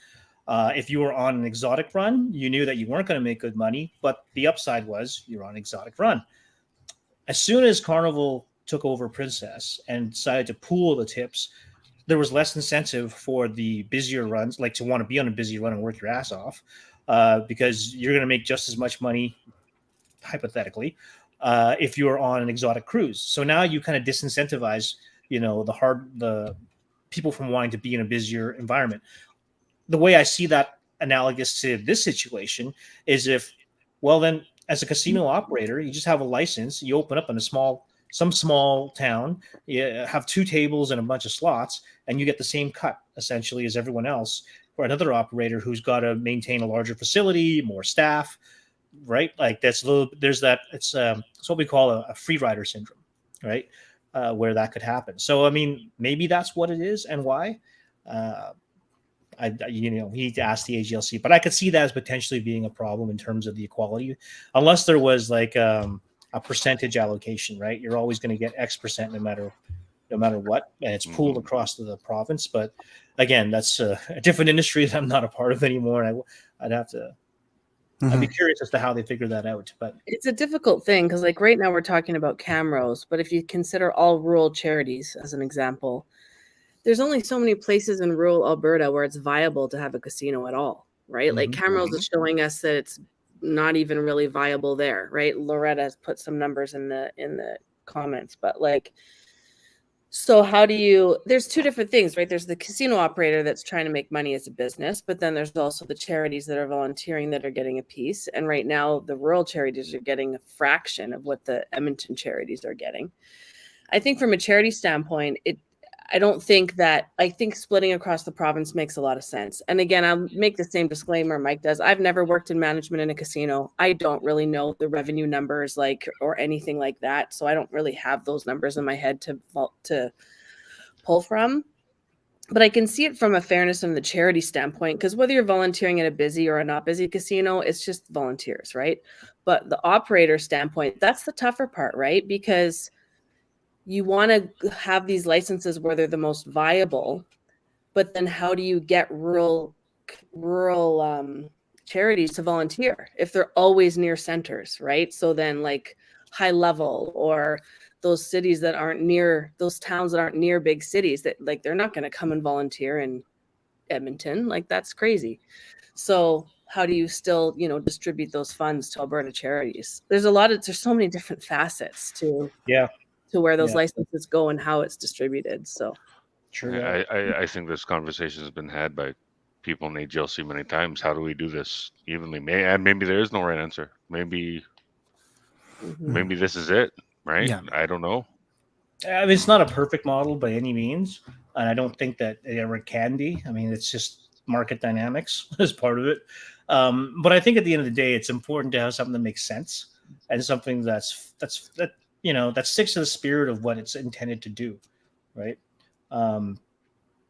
If you were on an exotic run, you knew that you weren't going to make good money, but the upside was you're on an exotic run. As soon as Carnival took over Princess and decided to pool the tips, there was less incentive for the busier runs, like to want to be on a busy run and work your ass off, because you're going to make just as much money, hypothetically, if you're on an exotic cruise. So now you kind of disincentivize, the people from wanting to be in a busier environment. The way I see that analogous to this situation is then as a casino operator, you just have a license, you open up in some small town, you have 2 tables and a bunch of slots, and you get the same cut essentially as everyone else. For another operator who's got to maintain a larger facility, more staff, right? Like it's what we call a free rider syndrome, right? Where that could happen. So, I mean, maybe that's what it is and why. You need to ask the AGLC, but I could see that as potentially being a problem in terms of the equality, unless there was like a percentage allocation, right? You're always going to get X percent no matter what, and it's pooled across the province. But again, that's a different industry that I'm not a part of anymore. I'd have to. I'd be curious as to how they figure that out. But it's a difficult thing because, like, right now we're talking about Camrose, but if you consider all rural charities as an example, there's only so many places in rural Alberta where it's viable to have a casino at all, right? Like Camrose is showing us that it's not even really viable there, right? Loretta has put some numbers in the comments, but like, so there's 2 different things, right? There's the casino operator that's trying to make money as a business, but then there's also the charities that are volunteering that are getting a piece. And right now the rural charities are getting a fraction of what the Edmonton charities are getting. I think from a charity standpoint, I think splitting across the province makes a lot of sense. And again, I'll make the same disclaimer Mike does. I've never worked in management in a casino. I don't really know the revenue numbers or anything like that. So I don't really have those numbers in my head to pull from. But I can see it from a fairness and the charity standpoint, because whether you're volunteering at a busy or a not busy casino, it's just volunteers, right? But the operator standpoint, that's the tougher part, right? Because you want to have these licenses where they're the most viable, but then how do you get rural charities to volunteer if they're always near centers, right? So then like High Level or those cities that aren't near, those towns that aren't near big cities, that like they're not going to come and volunteer in Edmonton. Like that's crazy. So how do you still, distribute those funds to Alberta charities? There's so many different facets to where those licenses go and how it's distributed. So True. I think this conversation has been had by people in AGLC many times. How do we do this evenly? Maybe there is no right answer. Maybe this is it, right? Yeah. I don't know. I mean, it's not a perfect model by any means, and I don't think that it ever can be. I mean, it's just market dynamics as part of it. But I think at the end of the day, it's important to have something that makes sense and something that sticks to the spirit of what it's intended to do, right?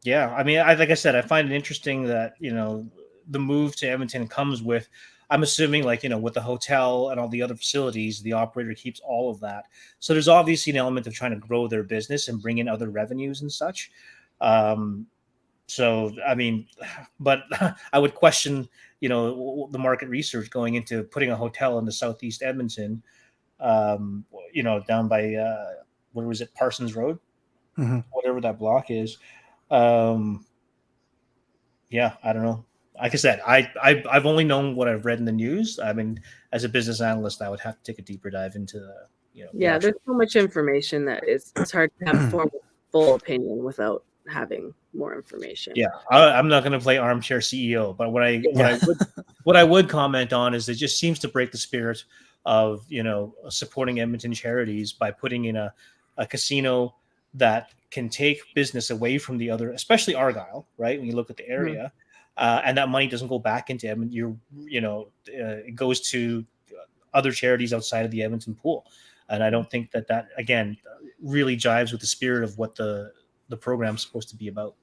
Yeah, I mean, like I said, I find it interesting that the move to Edmonton comes with. I'm assuming, like, with the hotel and all the other facilities, the operator keeps all of that. So there's obviously an element of trying to grow their business and bring in other revenues and such. So, I mean, but I would question, the market research going into putting a hotel in the southeast Edmonton, down by, where was it, Parsons Road, whatever that block is. Yeah, I don't know. Like I said, I've only known what I've read in the news. I mean, as a business analyst, I would have to take a deeper dive into Yeah, there's so much information that it's hard to have a full opinion without having more information. Yeah, I'm not going to play armchair CEO, but what I would comment on is it just seems to break the spirit of supporting Edmonton Charities by putting in a casino that can take business away from the other, especially Argyle, right? When you look at the area, and that money doesn't go back into Edmonton, it goes to other charities outside of the Edmonton pool. And I don't think that again really jives with the spirit of what the program's supposed to be about.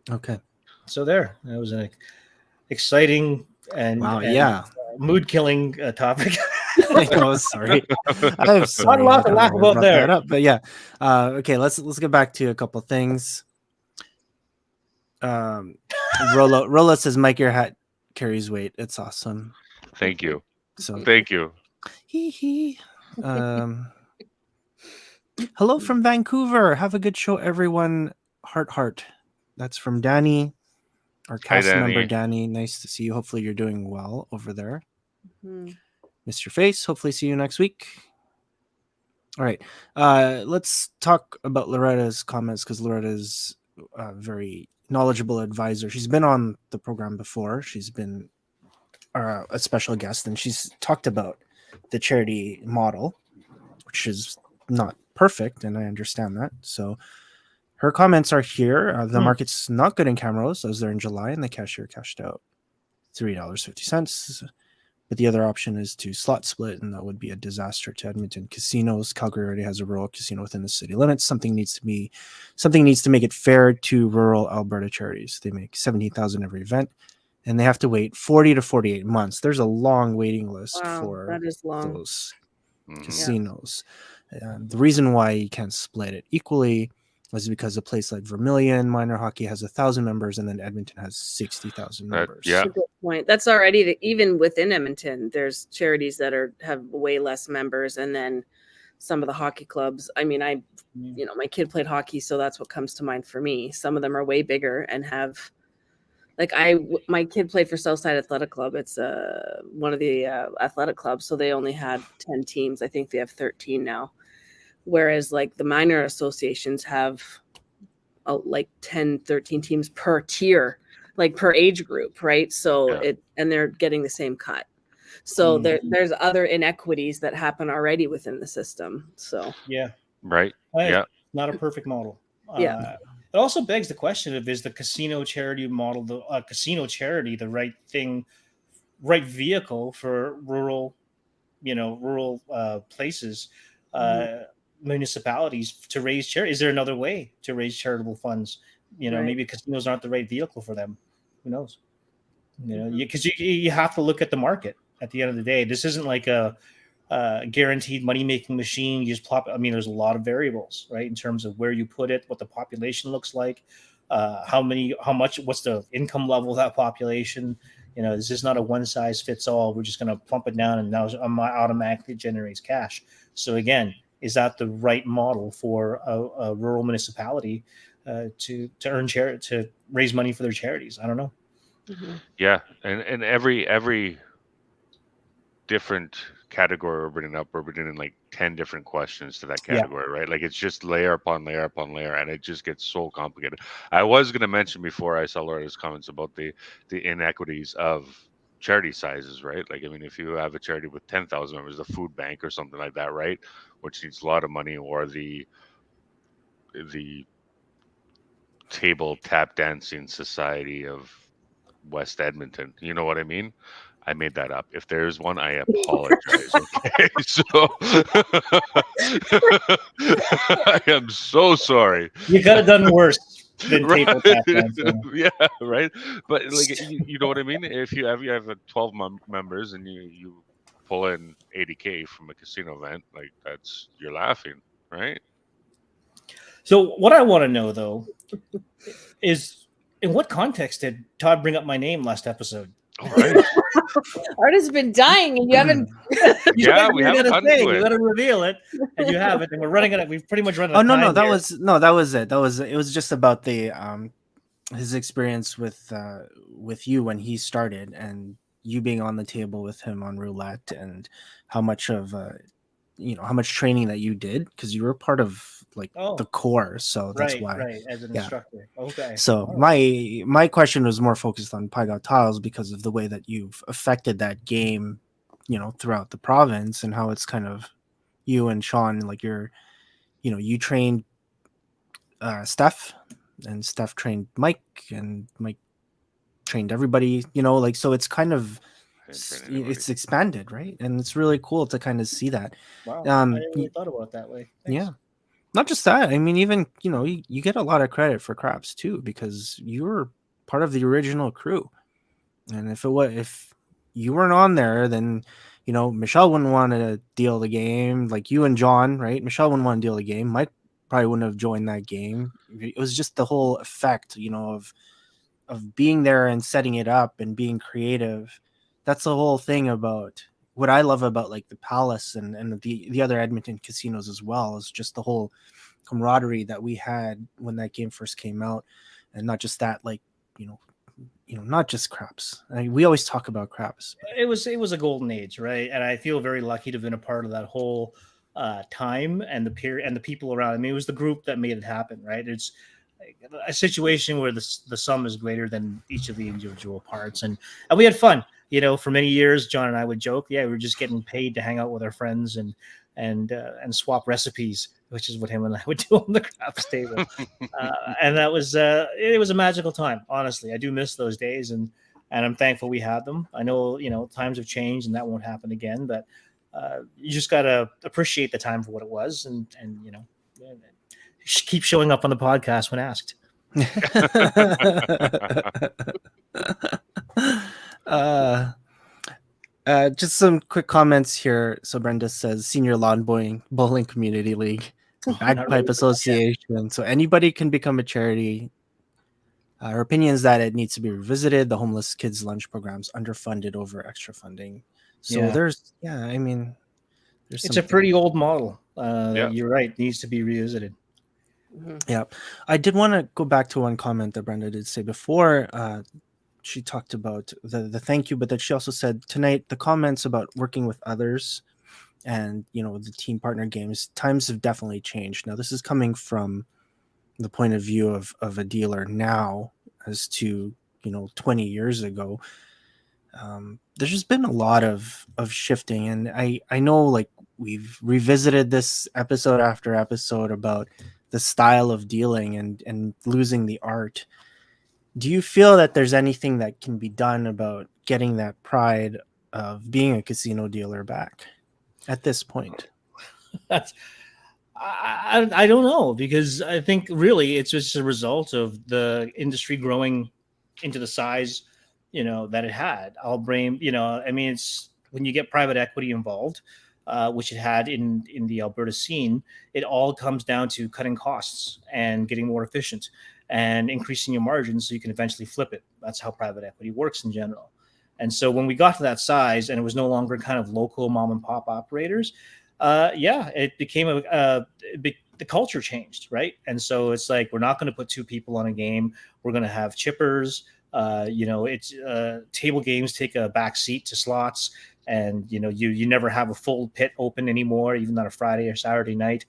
Okay. So that was an exciting and mood-killing topic. Oh, sorry. I'm sorry. Not a lot to laugh about there. But yeah. Okay, let's get back to a couple things. Rolo says, Mike, your hat carries weight. It's awesome. Thank you. So thank you. Hello from Vancouver. Have a good show, everyone. Heart. That's from Danny, our cast member. Danny, nice to see you. Hopefully you're doing well over there. Miss your face. Hopefully see you next week. All right. Let's talk about Loretta's comments, because Loretta's a very knowledgeable advisor. She's been on the program before. She's been a special guest, and she's talked about the charity model, which is not perfect, and I understand that. So her comments are here. The market's not good in Camrose. I was there in July, and the cashier cashed out $3.50. But the other option is to slot split, and that would be a disaster to Edmonton casinos. Calgary already has a rural casino within the city limits. Something needs to make it fair to rural Alberta charities. They make $17,000 every event, and they have to wait 40 to 48 months. There's a long waiting list for those casinos. The reason why you can't split it equally is because a place like Vermilion Minor Hockey has 1,000 members, and then Edmonton has 60,000 members. That's a good point. That's already even within Edmonton. There's charities that have way less members, and then some of the hockey clubs. I mean, my kid played hockey, so that's what comes to mind for me. Some of them are way bigger and have, like, my kid played for Southside Athletic Club. It's one of the athletic clubs, so they only had 10 teams. I think they have 13 now. Whereas like the minor associations have like 10, 13 teams per tier, like per age group, right? So and they're getting the same cut. So there's other inequities that happen already within the system. So not a perfect model. It also begs the question of, is the casino charity model, the casino charity, the right vehicle for rural places, municipalities to raise charity? Is there another way to raise charitable funds? Maybe casinos aren't the right vehicle for them. Who knows? Because you have to look at the market at the end of the day. This isn't like a guaranteed money-making machine. You just plop. I mean, there's a lot of variables, right, in terms of where you put it, what the population looks like, how much, what's the income level of that population. This is not a one-size-fits-all. We're just going to plump it down, and now automatically generates cash. So again, is that the right model for a rural municipality to earn to raise money for their charities? I don't know. Yeah, and every different category we're bringing like 10 different questions to that category, right? Like it's just layer upon layer upon layer, and it just gets so complicated. I was going to mention before I saw Laura's comments about the inequities of charity sizes, right? Like, I mean, if you have a charity with 10,000 members, the food bank or something like that, right, which needs a lot of money, or the table tap dancing society of West Edmonton, you know what I mean? I made that up. If there's one, I apologize. Okay, so I am so sorry. You could have done worse than Right? table tap dancing. Yeah, right. But like, you know what I mean? If you have a 12 members and you pull in 80K from a casino event, like you're laughing, right? So what I want to know though is, in what context did Todd bring up my name last episode? All right. Arden's been dying, and you haven't. Yeah, we haven't gotten to You it. got to reveal it, and you have it, and we're running it. We've pretty much run. Oh no, that was it. It was just about the his experience with you when he started, and you being on the table with him on Roulette, and how much of how much training that you did, because you were part of the core, so that's why. Right, as an instructor. Okay. So my question was more focused on Pygo tiles because of the way that you've affected that game, throughout the province, and how it's kind of you and Sean, like you trained Steph, and Steph trained Mike, and Mike trained everybody, so it's kind of it's expanded, right? And it's really cool to kind of see that. Wow, I never really thought about it that way. Thanks. Yeah, not just that. I mean, even you get a lot of credit for Craps too, because you were part of the original crew, and if you weren't on there, then Michelle wouldn't want to deal the game, like you and John, right? Michelle wouldn't want to deal the game. Mike probably wouldn't have joined that game. It was just the whole effect, of being there and setting it up and being creative. That's the whole thing about what I love about like the Palace and the other Edmonton casinos as well, is just the whole camaraderie that we had when that game first came out. And not just that, like, not just Craps. I mean, we always talk about Craps. It was a golden age, right? And I feel very lucky to have been a part of that whole time and the period and the people around. I mean, it was the group that made it happen, right? It's a situation where the sum is greater than each of the individual parts, and we had fun. For many years, John and I would joke, we were just getting paid to hang out with our friends and swap recipes, which is what him and I would do on the Craps table. And that was it was a magical time. Honestly, I do miss those days, and I'm thankful we had them. I know times have changed, and that won't happen again. But you just gotta appreciate the time for what it was, and keep showing up on the podcast when asked. Just some quick comments here. So Brenda says Senior Lawn Bowling Community League, Bagpipe Association. So anybody can become a charity. Her opinion is that it needs to be revisited. The homeless kids lunch program's underfunded over extra funding. So there's it's a pretty old model. You're right. Needs to be revisited. Mm-hmm. Yeah, I did want to go back to one comment that Brenda did say before. She talked about the thank you, but that she also said tonight the comments about working with others and the team partner games. Times have definitely changed. Now this is coming from the point of view of a dealer now as to 20 years ago. There's just been a lot of shifting, and I know like we've revisited this episode after episode about the style of dealing and losing the art. Do you feel that there's anything that can be done about getting that pride of being a casino dealer back at this point? I don't know, because I think really it's just a result of the industry growing into the size, that it had. I'll blame, it's when you get private equity involved, which it had in the Alberta scene, it all comes down to cutting costs and getting more efficient and increasing your margins so you can eventually flip it. That's how private equity works in general. And so when we got to that size and it was no longer kind of local mom and pop operators, it became the culture changed, right? And so it's like, we're not going to put two people on a game. We're going to have chippers. Table games take a back seat to slots. and you never have a full pit open anymore, even on a Friday or Saturday night,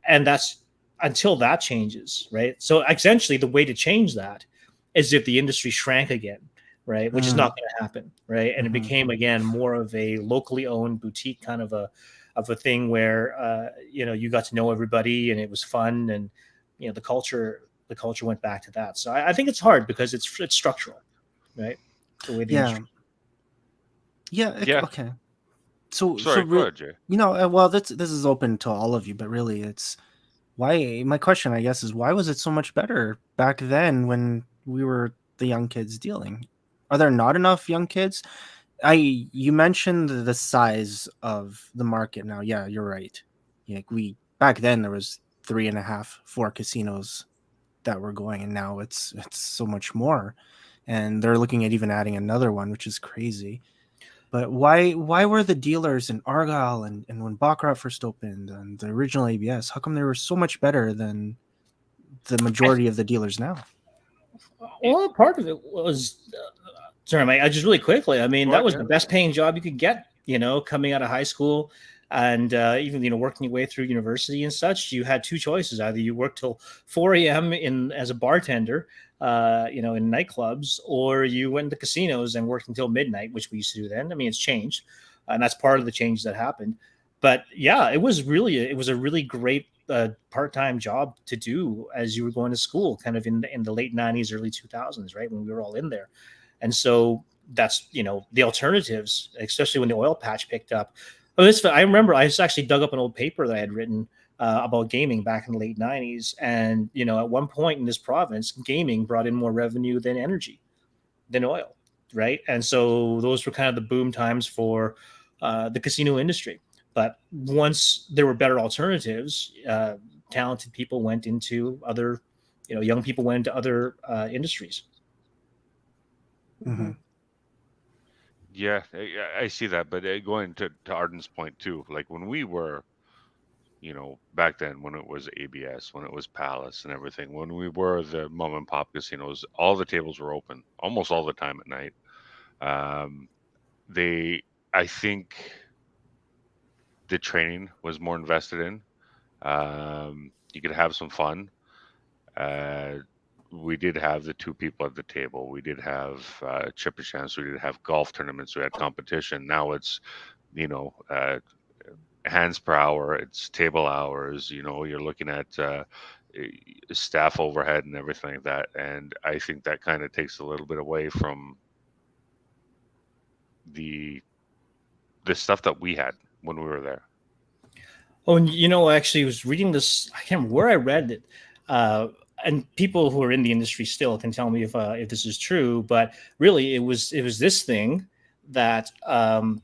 and that's until that changes, right? So essentially, the way to change that is if the industry shrank again, right? Which is not going to happen, right? And it became again more of a locally owned boutique kind of a thing where you got to know everybody and it was fun, and the culture went back to that. So I think it's hard because it's structural, right? The way the industry. Okay. So sorry, go ahead, Jay. well, this is open to all of you, but really, it's why. My question, I guess, is why was it so much better back then when we were the young kids dealing? Are there not enough young kids? You mentioned the size of the market now. Yeah, you're right. We back then there was 3.5, 4 casinos that were going, and now it's so much more, and they're looking at even adding another one, which is crazy. But why were the dealers in Argyle and when Baccarat first opened and the original ABS, how come they were so much better than the majority of the dealers now? Well, part of it was sorry, Mike, I just really quickly, I mean, that was the best paying job you could get, coming out of high school, and even working your way through university and such. You had two choices: either you worked till 4 a.m. as a bartender, in nightclubs, or you went to casinos and worked until midnight, which we used to do then. I mean, it's changed, and that's part of the change that happened. But yeah, it was a really great part-time job to do as you were going to school, kind of in the late 90s, early 2000s, right, when we were all in there. And so that's the alternatives, especially when the oil patch picked up. I remember I just actually dug up an old paper that I had written about gaming back in the late 90s, and at one point in this province, gaming brought in more revenue than oil, right? And so those were kind of the boom times for the casino industry. But once there were better alternatives, talented people went into other, young people went into other industries. Mm-hmm. Yeah, I see that. But going to Arden's point too, like when we were, back then, when it was ABS, when it was Palace and everything, when we were the mom and pop casinos, all the tables were open almost all the time at night. I think the training was more invested in. You could have some fun. We did have the two people at the table. We did have chip and chance. We did have golf tournaments. We had competition. Now it's, hands per hour. It's table hours. You're looking at staff overhead and everything like that. And I think that kind of takes a little bit away from the stuff that we had when we were there. Oh, and I actually was reading this. I can't remember where I read it. And people who are in the industry still can tell me if this is true. But really, it was this thing that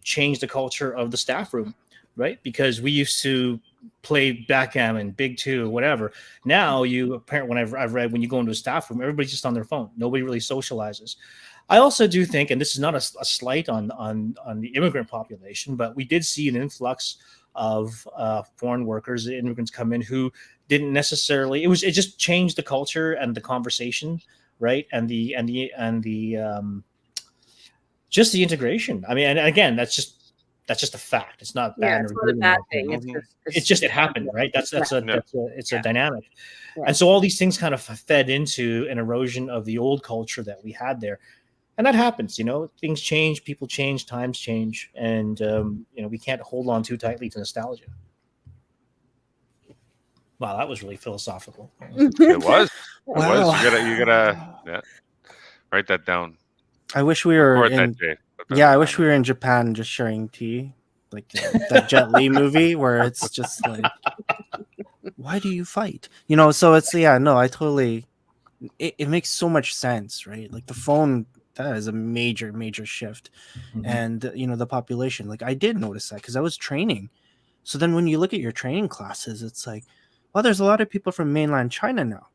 changed the culture of the staff room, right? Because we used to play backgammon, Big Two, whatever. Now apparently, I've read, when you go into a staff room, everybody's just on their phone. Nobody really socializes. I also do think, and this is not a slight on the immigrant population, but we did see an influx of foreign workers, immigrants come in who didn't necessarily. It just changed the culture and the conversation, right? And the just the integration. I mean, and again, that's just a fact. It's not bad. It's not a bad thing. It happened, right? It's a dynamic. Yeah. And so all these things kind of fed into an erosion of the old culture that we had there. And that happens, things change, people change, times change, and we can't hold on too tightly to nostalgia. Wow, that was really philosophical. It was. Wow. You gotta write that down. I wish we were I wish we were in Japan just sharing tea, like that Jet Li movie where it's just like, why do you fight? So it's I totally. It makes so much sense, right? Like the phone. That is a major shift. Mm-hmm. And the population, like I did notice that because I was training. So then when you look at your training classes, it's like, well, there's a lot of people from mainland China now,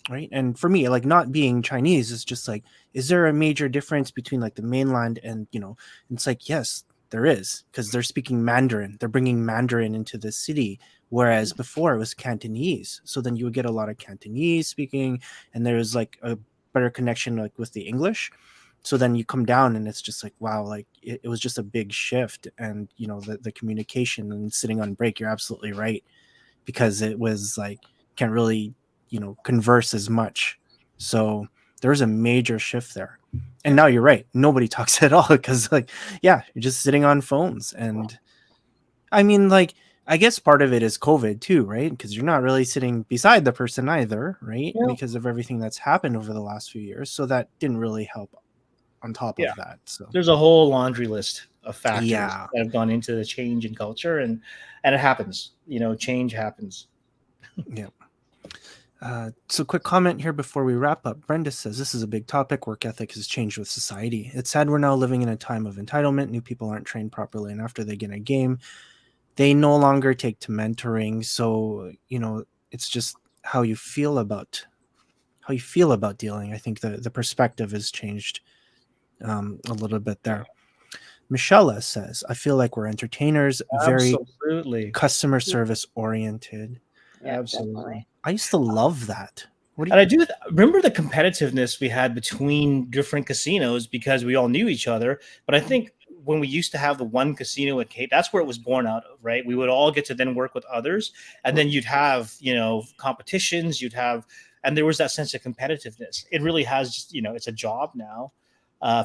right? And for me, like not being Chinese, is just like, is there a major difference between like the mainland and it's like, yes, there is, because they're speaking Mandarin. They're bringing Mandarin into the city, whereas before it was Cantonese. So then you would get a lot of Cantonese speaking, and there was like a better connection like with the English. So then you come down and it's just like, wow, like it was just a big shift. And, you know, the communication and sitting on break, you're absolutely right. Because it was like, can't really, you know, converse as much. So there's a major shift there. And now you're right. Nobody talks at all because, like, yeah, you're just sitting on phones. And I mean, like, I guess part of it is COVID too, right? Because you're not really sitting beside the person either, right? Yeah. Because of everything that's happened over the last few years. So that didn't really help on top of that. So there's a whole laundry list of factors Yeah. that have gone into the change in culture, and it happens. You know, change happens. Yeah. So quick comment here before we wrap up. Brenda says, this is a big topic. Work ethic has changed with society. It's sad we're now living in a time of entitlement. New people aren't trained properly. And after they get a game, they no longer take to mentoring. So, you know, it's just how you feel about dealing. I think the perspective has changed a little bit there. Michelle says, I feel like we're entertainers, very Absolutely. customer service oriented. Yeah, Absolutely. definitely. I used to love that. And I do remember the competitiveness we had between different casinos because we all knew each other. But I think when we used to have the one casino at Cape, that's where it was born out of, right? We would all get to then work with others, and then you'd have, you know, competitions, and there was that sense of competitiveness. It really has just, you know, it's a job now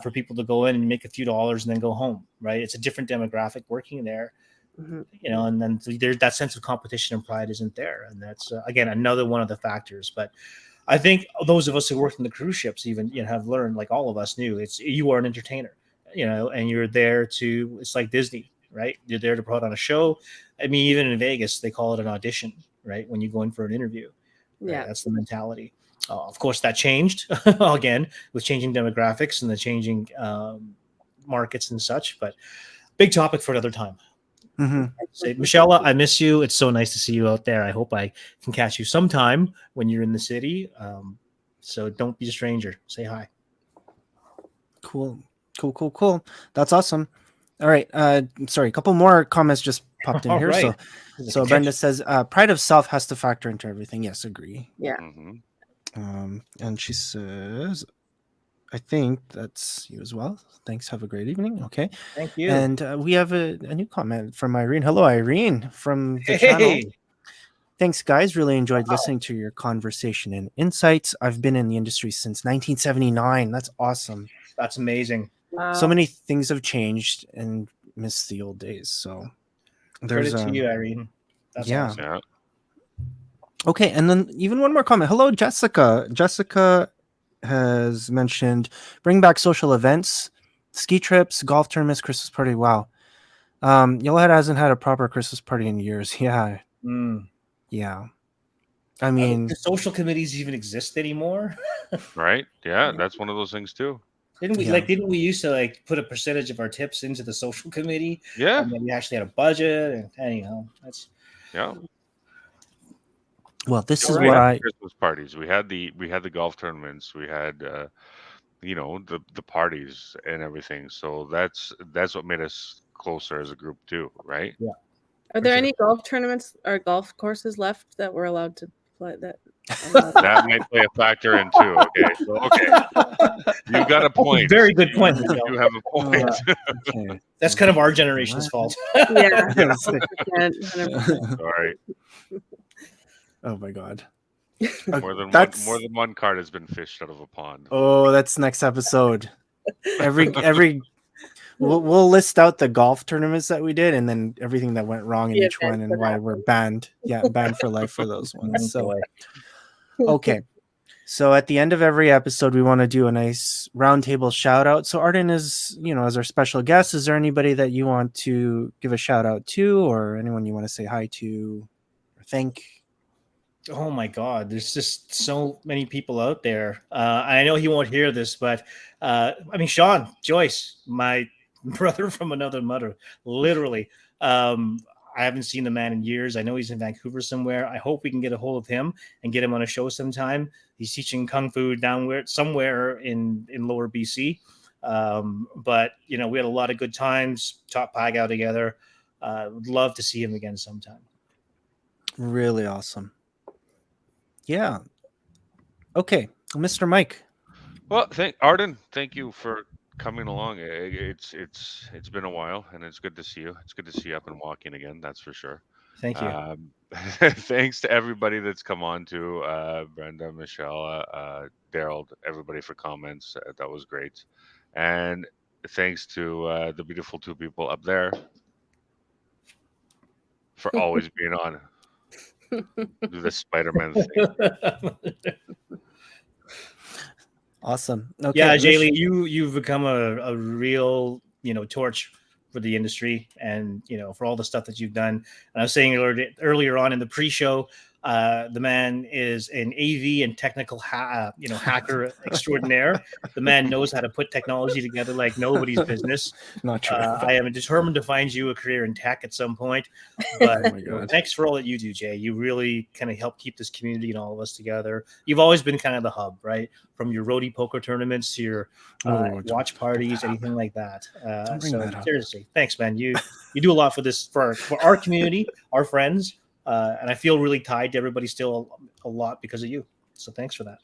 for people to go in and make a few dollars and then go home, right? It's a different demographic working there. Mm-hmm. You know, and then there's that sense of competition and pride isn't there. And that's, again, another one of the factors. But I think those of us who worked in the cruise ships even, you know, have learned, like all of us knew, you are an entertainer, you know, and you're there to, it's like Disney, right? You're there to put on a show. I mean, even in Vegas, they call it an audition, right? When you go in for an interview. Right? Yeah. That's the mentality. Of course, that changed again with changing demographics and the changing markets and such. But big topic for another time. Mm-hmm. Say, Michelle, I miss you. It's so nice to see you out there. I hope I can catch you sometime when you're in the city. So don't be a stranger. Say hi. Cool. That's awesome. All right. Sorry, a couple more comments just popped in All here. right. So Brenda says, pride of self has to factor into everything. Yes, agree. Yeah. Mm-hmm. And she says, I think that's you as well. Thanks. Have a great evening. Okay. Thank you. And we have a new comment from Irene. Hello, Irene from the channel. Thanks, guys. Really enjoyed listening to your conversation and insights. I've been in the industry since 1979. That's awesome. That's amazing. Wow. So many things have changed and miss the old days. So there's Credit to you, Irene. That's awesome. Yeah. Okay, and then even one more comment. Hello, Jessica. Jessica has mentioned bring back social events, ski trips, golf tournaments, Christmas party. Wow. Yellowhead hasn't had a proper Christmas party in years. Yeah. Yeah. I mean, do social committees even exist anymore? Right. Yeah, that's one of those things too. Didn't we used to like put a percentage of our tips into the social committee? Yeah. And then we actually had a budget, and anyhow, that's well, this is We what had Christmas parties. We had the golf tournaments. We had you know, the parties and everything. So that's what made us closer as a group too, right? Yeah. Are there any golf tournaments or golf courses left that we're allowed to play? That might play a factor in too. Okay, so you got a point. Very good point. You have a point. okay. That's kind of our generation's fault. Yeah. Sorry. Oh my God. More than one card has been fished out of a pond. Oh, that's next episode. Every we'll list out the golf tournaments that we did and then everything that went wrong in each one and why we're banned. Yeah, banned for life for those ones. So okay. So at the end of every episode, we want to do a nice roundtable shout out. So Arden is, you know, as our special guest, is there anybody that you want to give a shout out to or anyone you want to say hi to or thank? Oh my God, there's just so many people out there. I know he won't hear this, but I mean, Sean, Joyce, my brother from another mother, literally. I haven't seen the man in years. I know he's in Vancouver somewhere. I hope we can get a hold of him and get him on a show sometime. He's teaching Kung Fu somewhere in lower BC. But, you know, we had a lot of good times, taught Pygo together. Would love to see him again sometime. Really awesome. Yeah. Okay. Mr. Mike. Well, Arden, thank you for coming along. It's been a while, and it's good to see you. It's good to see you up and walking again. That's for sure. Thank you. Thanks to everybody that's come on to Brenda, Michelle, Daryl, everybody for comments. That was great, and thanks to the beautiful two people up there for always being on. Do the Spider-Man thing. Awesome. Okay. Yeah, Jaylee, you've become a real torch for the industry, and for all the stuff that you've done. And I was saying earlier on in the pre-show, the man is an AV and technical hacker extraordinaire. The man knows how to put technology together like nobody's business. Not true. I am determined to find you a career in tech at some point. But thanks for all that you do, Jay. You really kind of help keep this community and all of us together. You've always been kind of the hub, right? From your roadie poker tournaments to your watch parties, anything like that. So seriously, thanks, man. You do a lot for this for our community, our friends. And I feel really tied to everybody still a lot because of you. So thanks for that.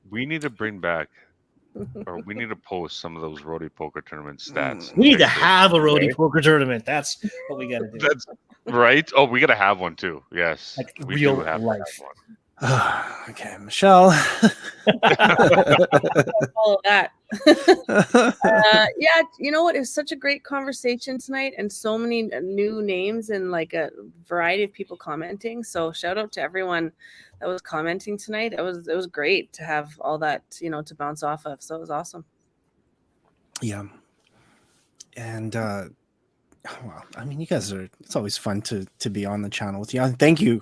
We need to bring back, or we need to post some of those roadie poker tournament stats. We need to have a roadie poker tournament. That's what we got to do. That's right. Oh, we got to have one too. Yes, like we real do have life. one. Okay, Michelle. All of that. Yeah, you know what? It was such a great conversation tonight, and so many new names and like a variety of people commenting. So shout out to everyone that was commenting tonight. It was great to have all that to bounce off of. So it was awesome. Yeah, and well, I mean, you guys are. It's always fun to be on the channel with you. And thank you.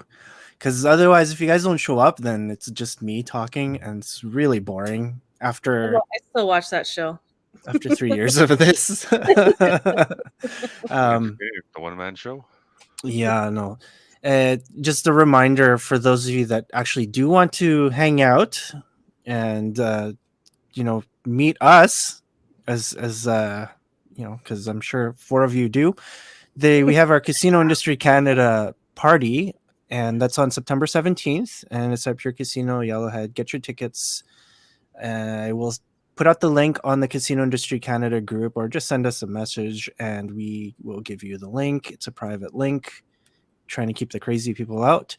Because otherwise, if you guys don't show up, then it's just me talking, and it's really boring. I still watch that show. After 3 years of this, The one-man show. Yeah, no. Just a reminder for those of you that actually do want to hang out and meet us, as because I'm sure 4 of you do. We have our Casino Industry Canada party. And that's on September 17th, and it's at Pure Casino Yellowhead. Get your tickets. I will put out the link on the Casino Industry Canada group, or just send us a message, and we will give you the link. It's a private link, trying to keep the crazy people out.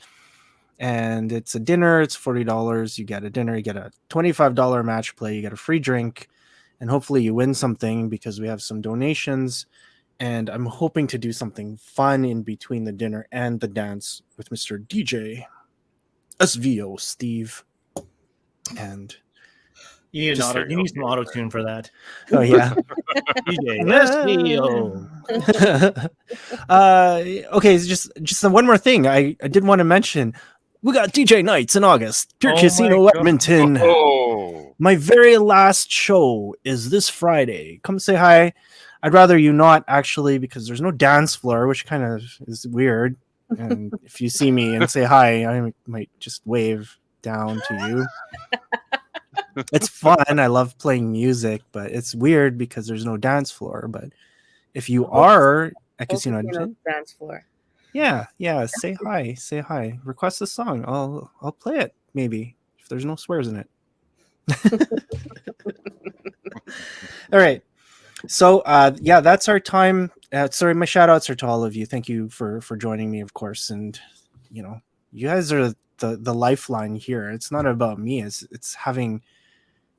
And it's a dinner. It's $40. You get a dinner. You get a $25 match play. You get a free drink, and hopefully you win something because we have some donations. And I'm hoping to do something fun in between the dinner and the dance with Mr. DJ SVO Steve. And you need some auto tune for that. Oh yeah, DJ SVO. Okay, just one more thing. I did want to mention. We got DJ nights in August. Pure Casino Edmonton. Oh. My very last show is this Friday. Come say hi. I'd rather you not, actually, because there's no dance floor, which kind of is weird. And if you see me and say hi, I might just wave down to you. It's fun. I love playing music, but it's weird because there's no dance floor. But if you are at Casino Edmonton, dance floor. Yeah, say hi. Request a song. I'll play it, maybe, if there's no swears in it. All right. So, that's our time. Sorry, my shout outs are to all of you. Thank you for joining me, of course. And, you guys are the lifeline here. It's not about me. It's having,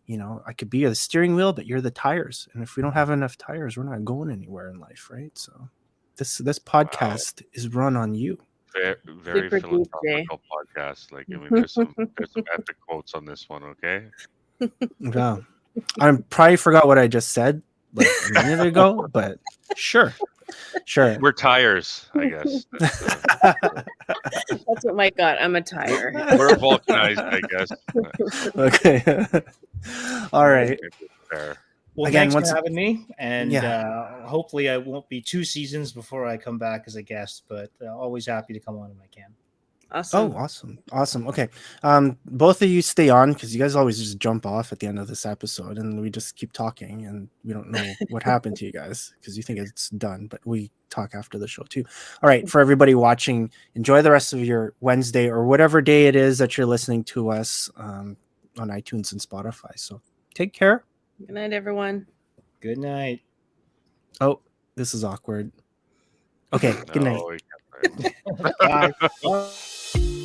I could be the steering wheel, but you're the tires. And if we don't have enough tires, we're not going anywhere in life, right? So this podcast is run on you. Very philosophical podcast. Like, I mean, there's some epic quotes on this one, okay? Yeah. I probably forgot what I just said like a minute ago, but sure. We're tires, I guess. That's what Mike got. I'm a tire. We're vulcanized, I guess. Okay. All right. Fair. Well, again, thanks for having me, and hopefully I won't be 2 seasons before I come back as a guest, but always happy to come on if I can. Awesome. Oh, awesome. Okay. Both of you stay on because you guys always just jump off at the end of this episode and we just keep talking and we don't know what happened to you guys because you think it's done, but we talk after the show too. All right. For everybody watching, enjoy the rest of your Wednesday or whatever day it is that you're listening to us. on iTunes and Spotify. So take care. Good night, everyone. Good night. Oh, this is awkward. Okay, good night. No, Bye.